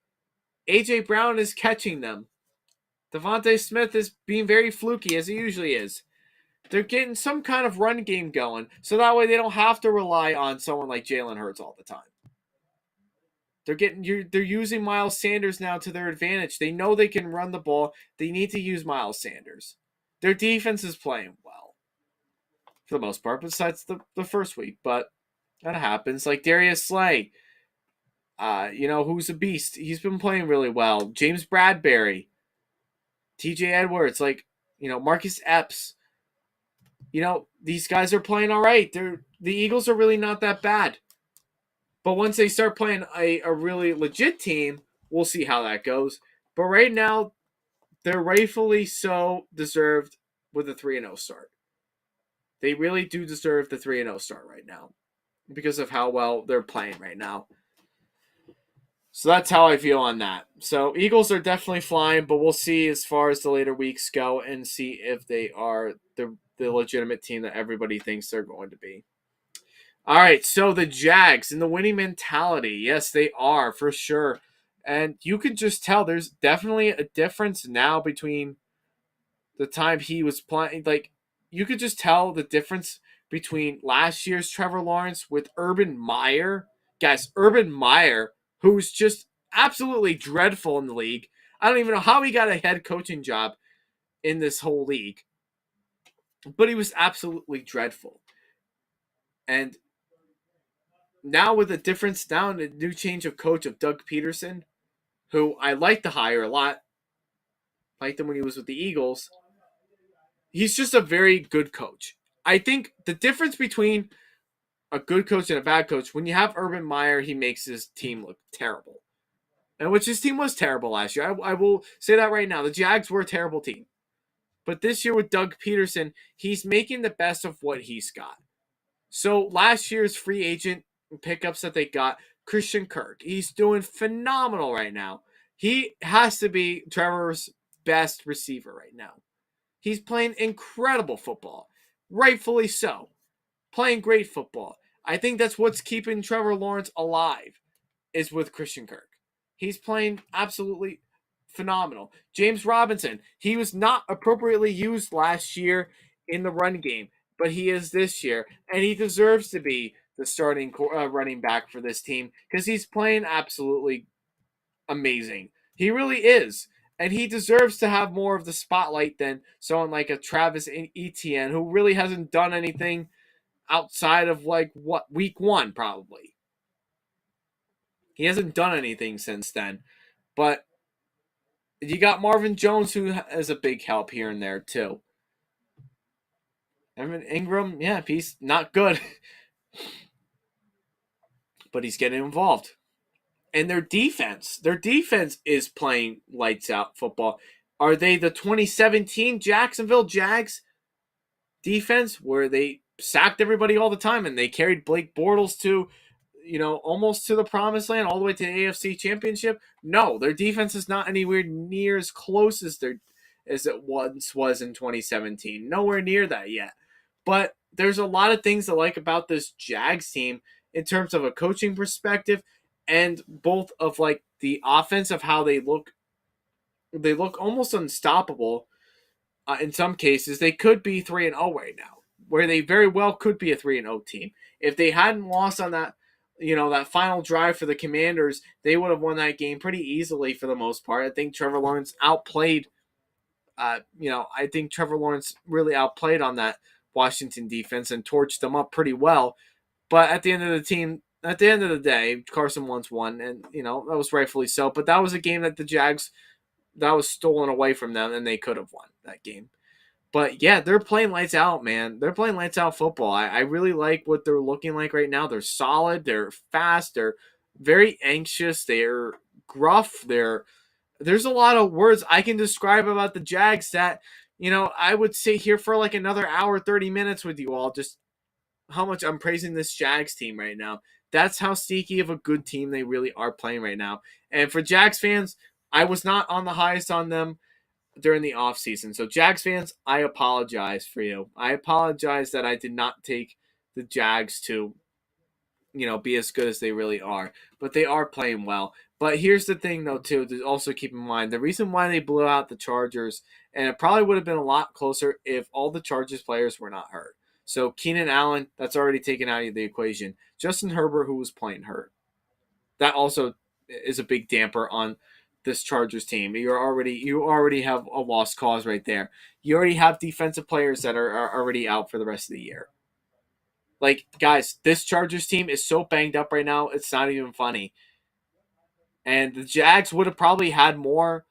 S1: A.J. Brown is catching them. Devontae Smith is being very fluky, as he usually is. They're getting some kind of run game going, so that way they don't have to rely on someone like Jalen Hurts all the time. They're using Miles Sanders now to their advantage. They know they can run the ball. They need to use Miles Sanders. Their defense is playing well for the most part, besides the first week. But that happens. Like Darius Slay, who's a beast. He's been playing really well. James Bradbury, T.J. Edwards, Marcus Epps. These guys are playing all right. The Eagles are really not that bad. But once they start playing a really legit team, we'll see how that goes. But right now, they're rightfully so deserved with a 3-0 start. They really do deserve the 3-0 start right now because of how well they're playing right now. So that's how I feel on that. So Eagles are definitely flying, but we'll see as far as the later weeks go and see if they are the legitimate team that everybody thinks they're going to be. All right, so the Jags and the winning mentality. Yes, they are for sure. And you can just tell there's definitely a difference now between the time he was playing. Like, you could just tell the difference between last year's Trevor Lawrence with Urban Meyer. Guys, Urban Meyer, who's just absolutely dreadful in the league. I don't even know how he got a head coaching job in this whole league. But he was absolutely dreadful. And now with a difference down, a new change of coach of Doug Peterson, who I like to hire a lot. Liked him when he was with the Eagles. He's just a very good coach. I think the difference between a good coach and a bad coach, when you have Urban Meyer, he makes his team look terrible. And which his team was terrible last year. I will say that right now. The Jags were a terrible team. But this year with Doug Peterson, he's making the best of what he's got. So last year's free agent pickups that they got, Christian Kirk, he's doing phenomenal right now. He has to be Trevor's best receiver right now. He's playing incredible football. Rightfully so. Playing great football. I think that's what's keeping Trevor Lawrence alive is with Christian Kirk. He's playing absolutely phenomenal. James Robinson, he was not appropriately used last year in the run game, but he is this year, and he deserves to be the starting running back for this team because he's playing absolutely amazing. He really is. And he deserves to have more of the spotlight than someone like a Travis Etienne, who really hasn't done anything outside of like what week one, probably. He hasn't done anything since then. But you got Marvin Jones, who is a big help here and there too. Evan Ingram, yeah, he's not good, but he's getting involved. And their defense is playing lights out football. Are they the 2017 Jacksonville Jags defense where they sacked everybody all the time and they carried Blake Bortles to, almost to the promised land, all the way to the AFC Championship? No, their defense is not anywhere near as close as it once was in 2017. Nowhere near that yet. But there's a lot of things to like about this Jags team in terms of a coaching perspective and both of like the offense of how they look. They look almost unstoppable in some cases. They could be 3-0 right now, where they very well could be a 3-0 team. If they hadn't lost on that final drive for the Commanders, they would have won that game pretty easily for the most part. I think Trevor Lawrence outplayed. I think Trevor Lawrence really outplayed on that Washington defense and torched them up pretty well. But at the end of the day, Carson Wentz won, and that was rightfully so. But that was a game that the Jags, that was stolen away from them, and they could have won that game. But yeah, they're playing lights out, man. They're playing lights out football. I really like what they're looking like right now. They're solid. They're fast. They're very anxious. They're gruff. There's a lot of words I can describe about the Jags that, I would sit here for like another hour, 30 minutes with you all, just how much I'm praising this Jags team right now. That's how sneaky of a good team they really are playing right now. And for Jags fans, I was not on the highest on them during the offseason. So, Jags fans, I apologize for you. I apologize that I did not take the Jags to, be as good as they really are. But they are playing well. But here's the thing, though, too, to also keep in mind. The reason why they blew out the Chargers, and it probably would have been a lot closer if all the Chargers players were not hurt. So, Keenan Allen, that's already taken out of the equation. Justin Herbert, who was playing hurt. That also is a big damper on this Chargers team. You already have a lost cause right there. You already have defensive players that are already out for the rest of the year. Like, guys, this Chargers team is so banged up right now, it's not even funny. And the Jags would have probably had more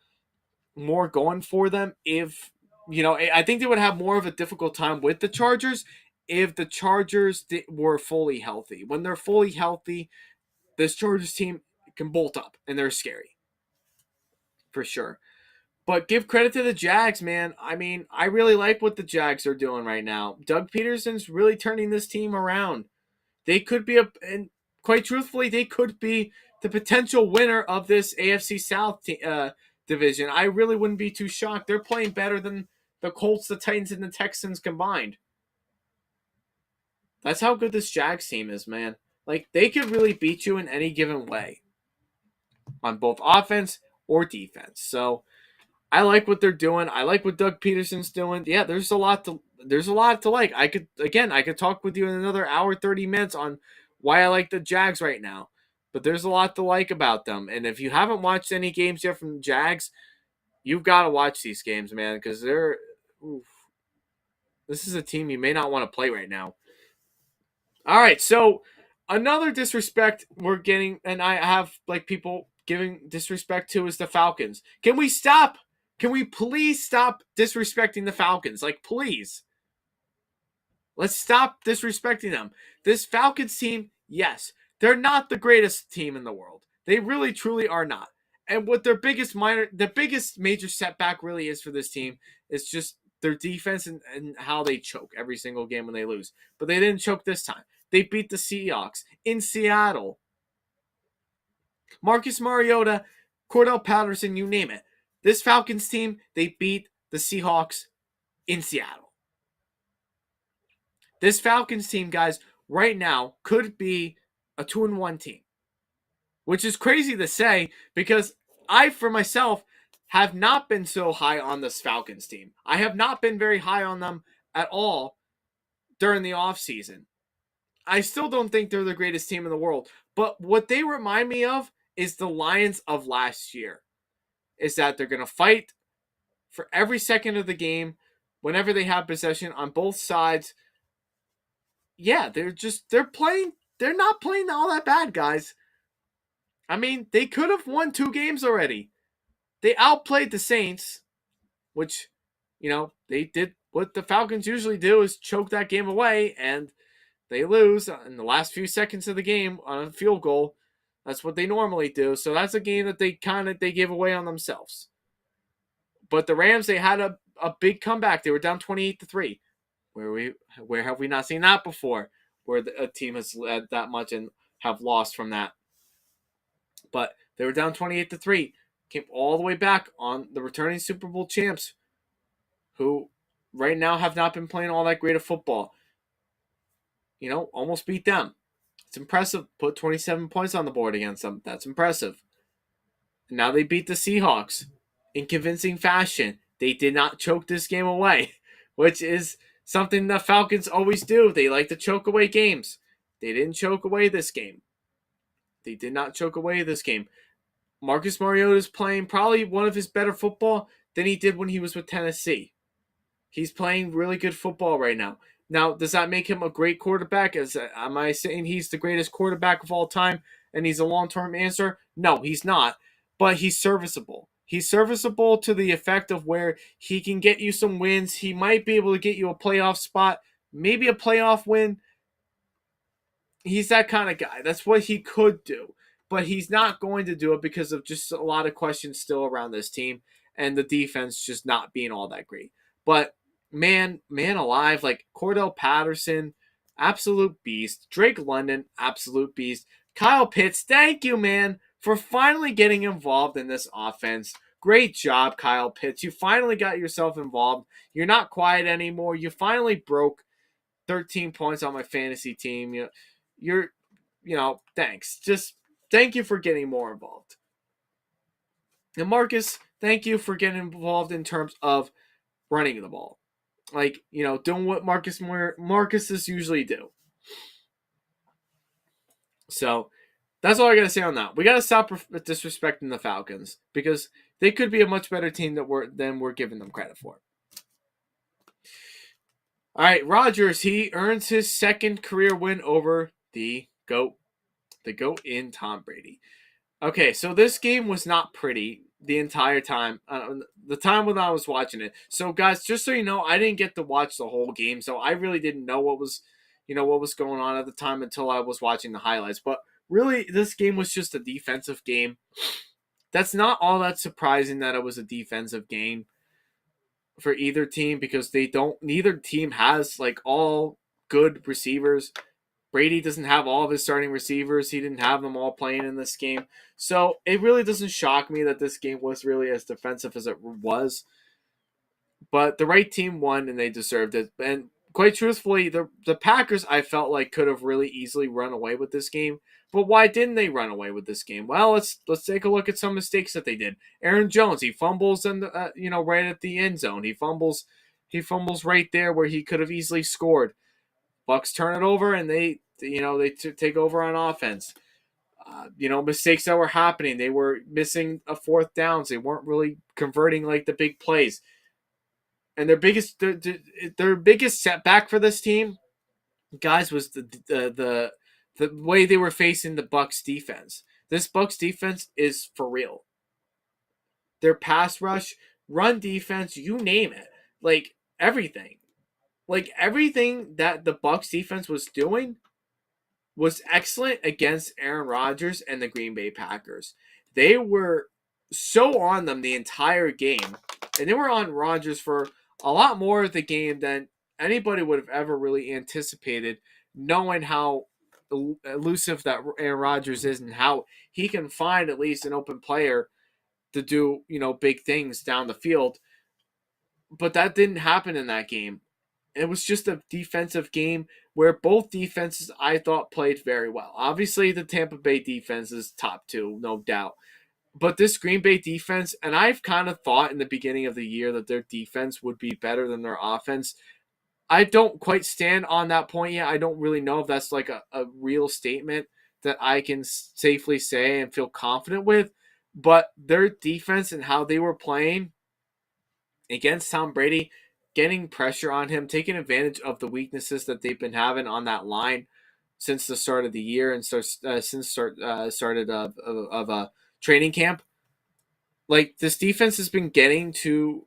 S1: going for them if, I think they would have more of a difficult time with the Chargers if the Chargers were fully healthy. When they're fully healthy, this Chargers team can bolt up, and they're scary. For sure. But give credit to the Jags, man. I mean, I really like what the Jags are doing right now. Doug Peterson's really turning this team around. They could be and quite truthfully, they could be the potential winner of this AFC South division. I really wouldn't be too shocked. They're playing better than the Colts, the Titans, and the Texans combined. That's how good this Jags team is, man. Like, they could really beat you in any given way on both offense or defense. So, I like what they're doing. I like what Doug Peterson's doing. Yeah, there's a lot to like. I could talk with you in another hour, 30 minutes on why I like the Jags right now. But there's a lot to like about them. And if you haven't watched any games yet from the Jags, you've got to watch these games, man, because this is a team you may not want to play right now. All right, so another disrespect we're getting, and I have like people giving disrespect to, is the Falcons. Can we stop? Can we please stop disrespecting the Falcons? Like, please. Let's stop disrespecting them. This Falcons team, yes, they're not the greatest team in the world. They really, truly are not. And what their biggest major setback really is for this team is just their defense and how they choke every single game when they lose. But they didn't choke this time. They beat the Seahawks in Seattle. Marcus Mariota, Cordell Patterson, you name it. This Falcons team, they beat the Seahawks in Seattle. This Falcons team, guys, right now could be a 2-1 team, which is crazy to say because I, for myself, have not been so high on this Falcons team. I have not been very high on them at all during the offseason. I still don't think they're the greatest team in the world, but what they remind me of is the Lions of last year. is that they're going to fight for every second of the game whenever they have possession on both sides. Yeah, they're playing. They're not playing all that bad, guys. I mean, they could have won 2 games already. They outplayed the Saints, which, they did what the Falcons usually do, is choke that game away, and they lose in the last few seconds of the game on a field goal. That's what they normally do. So that's a game that they gave away on themselves. But the Rams, they had a big comeback. They were down 28-3. Where have we not seen that before? Where a team has led that much and have lost from that. But they were down 28-3. Came all the way back on the returning Super Bowl champs, who right now have not been playing all that great of football. Almost beat them. It's impressive. Put 27 points on the board against them. That's impressive. And now they beat the Seahawks in convincing fashion. They did not choke this game away, which is something the Falcons always do. They like to choke away games. They didn't choke away this game. They did not choke away this game. Marcus Mariota is playing probably one of his better football than he did when he was with Tennessee. He's playing really good football right now. Now, does that make him a great quarterback? Am I saying he's the greatest quarterback of all time and he's a long-term answer? No, he's not. But he's serviceable. He's serviceable to the effect of where he can get you some wins. He might be able to get you a playoff spot, maybe a playoff win. He's that kind of guy. That's what he could do. But he's not going to do it because of just a lot of questions still around this team and the defense just not being all that great. But man alive, like Cordell Patterson, absolute beast. Drake London, absolute beast. Kyle Pitts, thank you, man, for finally getting involved in this offense. Great job, Kyle Pitts. You finally got yourself involved. You're not quiet anymore. You finally broke 13 points on my fantasy team. Thanks. Just thank you for getting more involved. And Marcus, thank you for getting involved in terms of running the ball. Doing what Marcuses usually do. So, that's all I got to say on that. We got to stop disrespecting the Falcons because they could be a much better team than we're giving them credit for. All right, Rodgers, he earns his second career win over the GOAT in Tom Brady. Okay, so this game was not pretty the entire time, the time when I was watching it. So, guys, just so you know, I didn't get to watch the whole game, so I really didn't know what was going on at the time until I was watching the highlights. But really, this game was just a defensive game. That's not all that surprising that it was a defensive game for either team because neither team has all good receivers. Brady doesn't have all of his starting receivers. He didn't have them all playing in this game. So it really doesn't shock me that this game was really as defensive as it was. But the right team won and they deserved it. And quite truthfully, the Packers, I felt like, could have really easily run away with this game. But why didn't they run away with this game? Well, let's take a look at some mistakes that they did. Aaron Jones, he fumbles right at the end zone. He fumbles right there where he could have easily scored. Bucks turn it over and they take over on offense. Mistakes that were happening. They were missing a fourth downs. They weren't really converting the big plays. And their biggest setback for this team, guys, was the way they were facing the Bucks defense. This Bucks defense is for real. Their pass rush, run defense, you name it, everything. Everything that the Bucks defense was doing was excellent against Aaron Rodgers and the Green Bay Packers. They were so on them the entire game. And they were on Rodgers for a lot more of the game than anybody would have ever really anticipated, knowing how elusive that Aaron Rodgers is and how he can find at least an open player to do, big things down the field. But that didn't happen in that game. It was just a defensive game where both defenses, I thought, played very well. Obviously, the Tampa Bay defense is top 2, no doubt. But this Green Bay defense, and I've kind of thought in the beginning of the year that their defense would be better than their offense. I don't quite stand on that point yet. I don't really know if that's a real statement that I can safely say and feel confident with. But their defense and how they were playing against Tom Brady, getting pressure on him, taking advantage of the weaknesses that they've been having on that line since the start of the year and started of a training camp. Like this defense has been getting to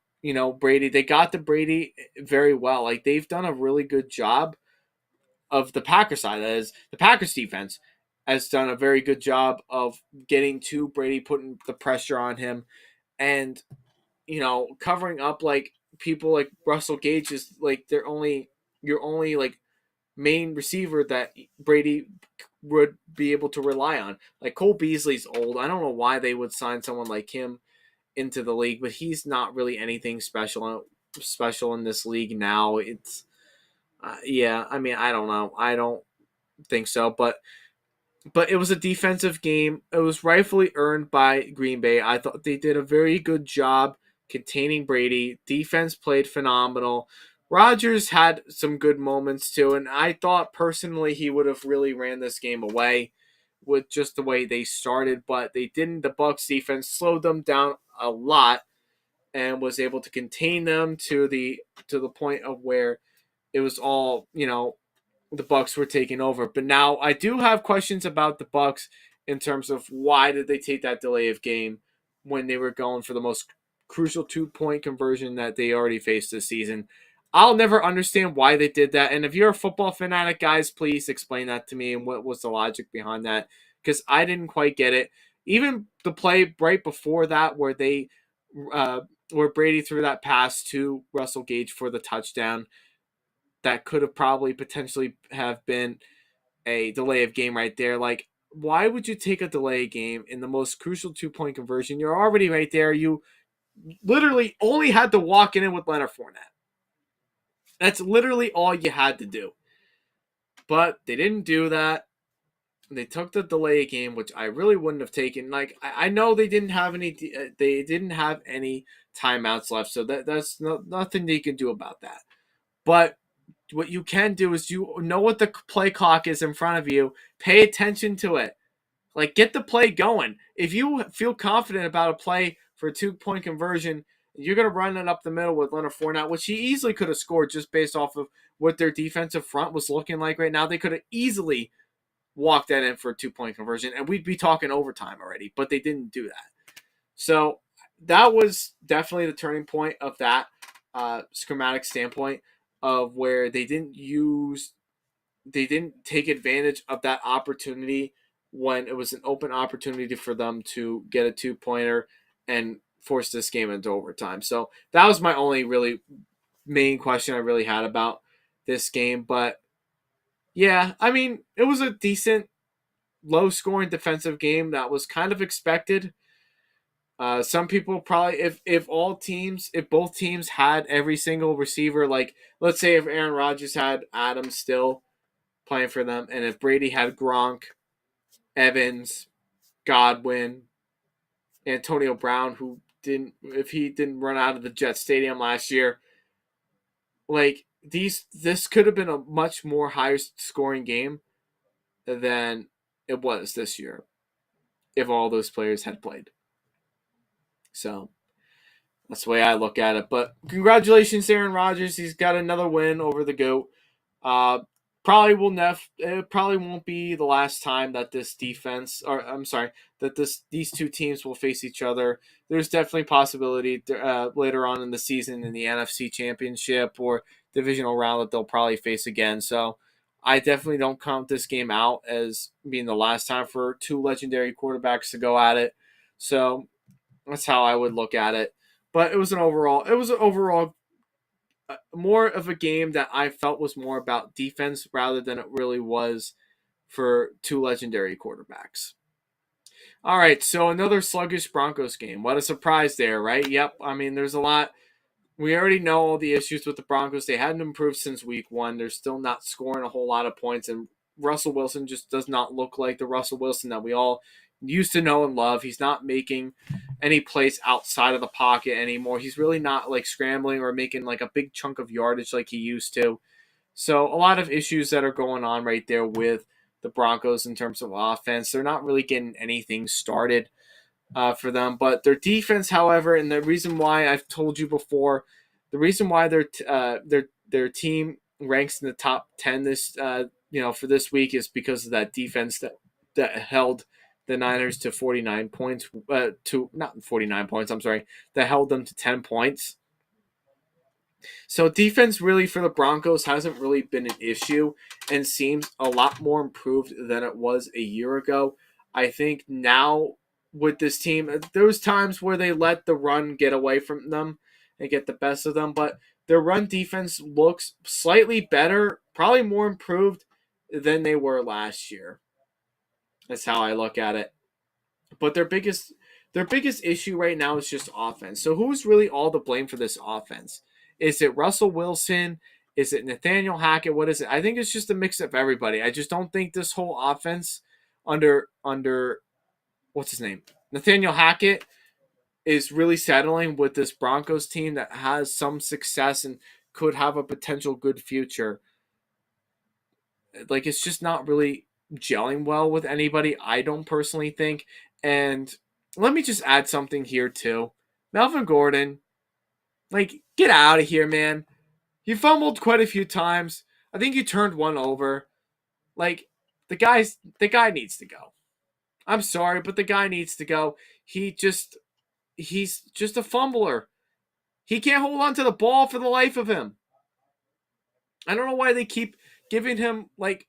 S1: Brady. They got to Brady very well. Like they've done a really good job of the Packers side. That is, the Packers defense has done a very good job of getting to Brady, putting the pressure on him, and covering up like people like Russell Gage is like they're only your only like main receiver that Brady would be able to rely on. Like Cole Beasley's old. I don't know why they would sign someone like him into the league, but he's not really anything special in this league now. It's yeah, I mean, I don't know. I don't think so, but it was a defensive game. It was rightfully earned by Green Bay. I thought they did a very good job containing Brady. Defense played phenomenal. Rodgers had some good moments too, and I thought personally he would have really ran this game away with just the way they started, but they didn't. The Bucs defense slowed them down a lot and was able to contain them to the point of where it was all, the Bucs were taking over. But now I do have questions about the Bucs in terms of why did they take that delay of game when they were going for the most crucial 2-point conversion that they already faced this season. I'll never understand why they did that. And if you're a football fanatic, guys, please explain that to me and what was the logic behind that, because I didn't quite get it. Even the play right before that uh, where Brady threw that pass to Russell Gage for the touchdown, that could have probably potentially have been a delay of game right there. Like, why would you take a delay game in the most crucial 2-point conversion? You're already right there. You literally only had to walk in with Leonard Fournette. That's literally all you had to do. But they didn't do that. They took the delay game, which I really wouldn't have taken. Like, I know they didn't have any timeouts left, so that's nothing they can do about that. But what you can do is you know what the play clock is in front of you. Pay attention to it. Like, get the play going. If you feel confident about a play for a 2-point conversion, you're going to run it up the middle with Leonard Fournette, which he easily could have scored just based off of what their defensive front was looking like right now. They could have easily walked that in for a 2-point conversion, and we'd be talking overtime already, but they didn't do that. So that was definitely the turning point of that schematic standpoint of where they didn't take advantage of that opportunity when it was an open opportunity for them to get a 2-pointer and force this game into overtime. So that was my only really main question I really had about this game. But yeah, I mean, it was a decent, low scoring defensive game that was kind of expected. Some people probably, if both teams had every single receiver, like let's say if Aaron Rodgers had Adams still playing for them, and if Brady had Gronk, Evans, Godwin, Antonio Brown, if he didn't run out of the Jet Stadium last year, like this could have been a much more higher scoring game than it was this year if all those players had played. So that's the way I look at it. But congratulations, Aaron Rodgers. He's got another win over the GOAT. Uh, it probably won't be the last time that this defense, or I'm sorry, that these two teams will face each other. There's definitely possibility later on in the season in the NFC Championship or divisional round that they'll probably face again. So I definitely don't count this game out as being the last time for two legendary quarterbacks to go at it. So that's how I would look at it. But it was an overall more of a game that I felt was more about defense rather than it really was for two legendary quarterbacks. All right, so another sluggish Broncos game. What a surprise there, right? Yep. I mean, there's a lot. We already know all the issues with the Broncos. They hadn't improved since week one. They're still not scoring a whole lot of points, and Russell Wilson just does not look like the Russell Wilson that we all used to know and love. He's not making any plays outside of the pocket anymore. He's really not like scrambling or making like a big chunk of yardage like he used to. So a lot of issues that are going on right there with the Broncos in terms of offense. They're not really getting anything started. for them. But their defense, however, and the reason why I've told you before, the reason why their team ranks in the top 10 this for this week is because of that defense that held the Niners to 49 points, to not 49 points. I'm sorry, that held them to 10 points. So defense really for the Broncos hasn't really been an issue and seems a lot more improved than it was a year ago. I think now with this team, there was times where they let the run get away from them and get the best of them, but their run defense looks slightly better, probably more improved than they were last year. That's how I look at it. But their biggest issue right now is just offense. So who's really all to blame for this offense? Is it Russell Wilson? Is it Nathaniel Hackett? What is it? I think it's just a mix of everybody. I just don't think this whole offense under what's his name? Nathaniel Hackett is really settling with this Broncos team that has some success and could have a potential good future. Like it's just not really gelling well with anybody, I don't personally think. And let me just add something here too. Melvin Gordon, like, get out of here, man. You fumbled quite a few times. I think you turned one over. Like, the guy needs to go. I'm sorry, but the guy needs to go. He's just a fumbler. He can't hold on to the ball for the life of him. I don't know why they keep giving him, like,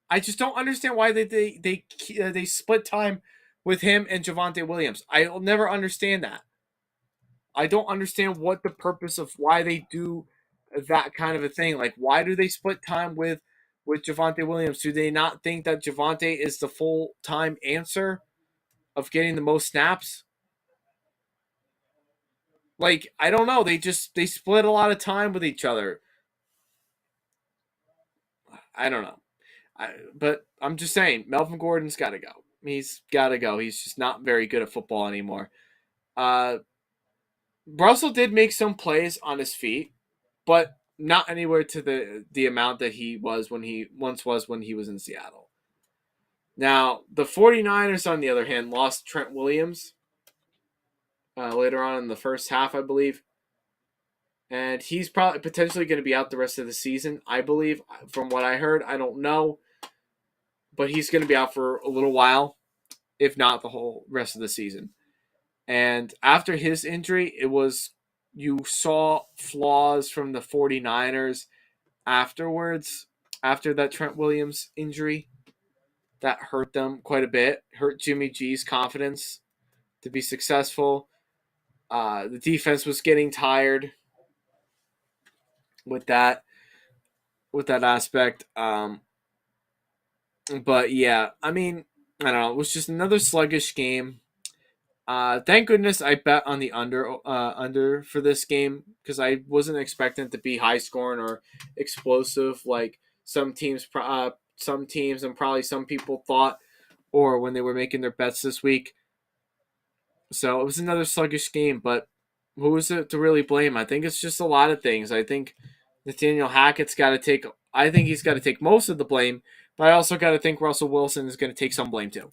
S1: I just don't understand why they split time with him and Javonte Williams. I'll never understand that. I don't understand what the purpose of why they do that kind of a thing. Like, why do they split time with Javonte Williams? Do they not think that Javonte is the full time answer of getting the most snaps? Like, I don't know. They split a lot of time with each other. I don't know. But I'm just saying, Melvin Gordon's got to go. He's got to go. He's just not very good at football anymore. Uh, Russell did make some plays on his feet, but not anywhere to the amount that he was when he once was when he was in Seattle. Now, the 49ers, on the other hand, lost Trent Williams later on in the first half, I believe. And he's probably potentially going to be out the rest of the season, I believe, from what I heard. I don't know. But he's going to be out for a little while, if not the whole rest of the season. And after his injury, you saw flaws from the 49ers afterwards, after that Trent Williams injury. That hurt them quite a bit, hurt Jimmy G's confidence to be successful. The defense was getting tired with that aspect. But yeah, I mean, I don't know. It was just another sluggish game. Thank goodness I bet on the under for this game because I wasn't expecting it to be high scoring or explosive like some teams and probably some people thought, or when they were making their bets this week. So it was another sluggish game, but who is it to really blame? I think it's just a lot of things. I think Nathaniel Hackett's got to take. I think he's got to take most of the blame, but I also got to think Russell Wilson is going to take some blame too.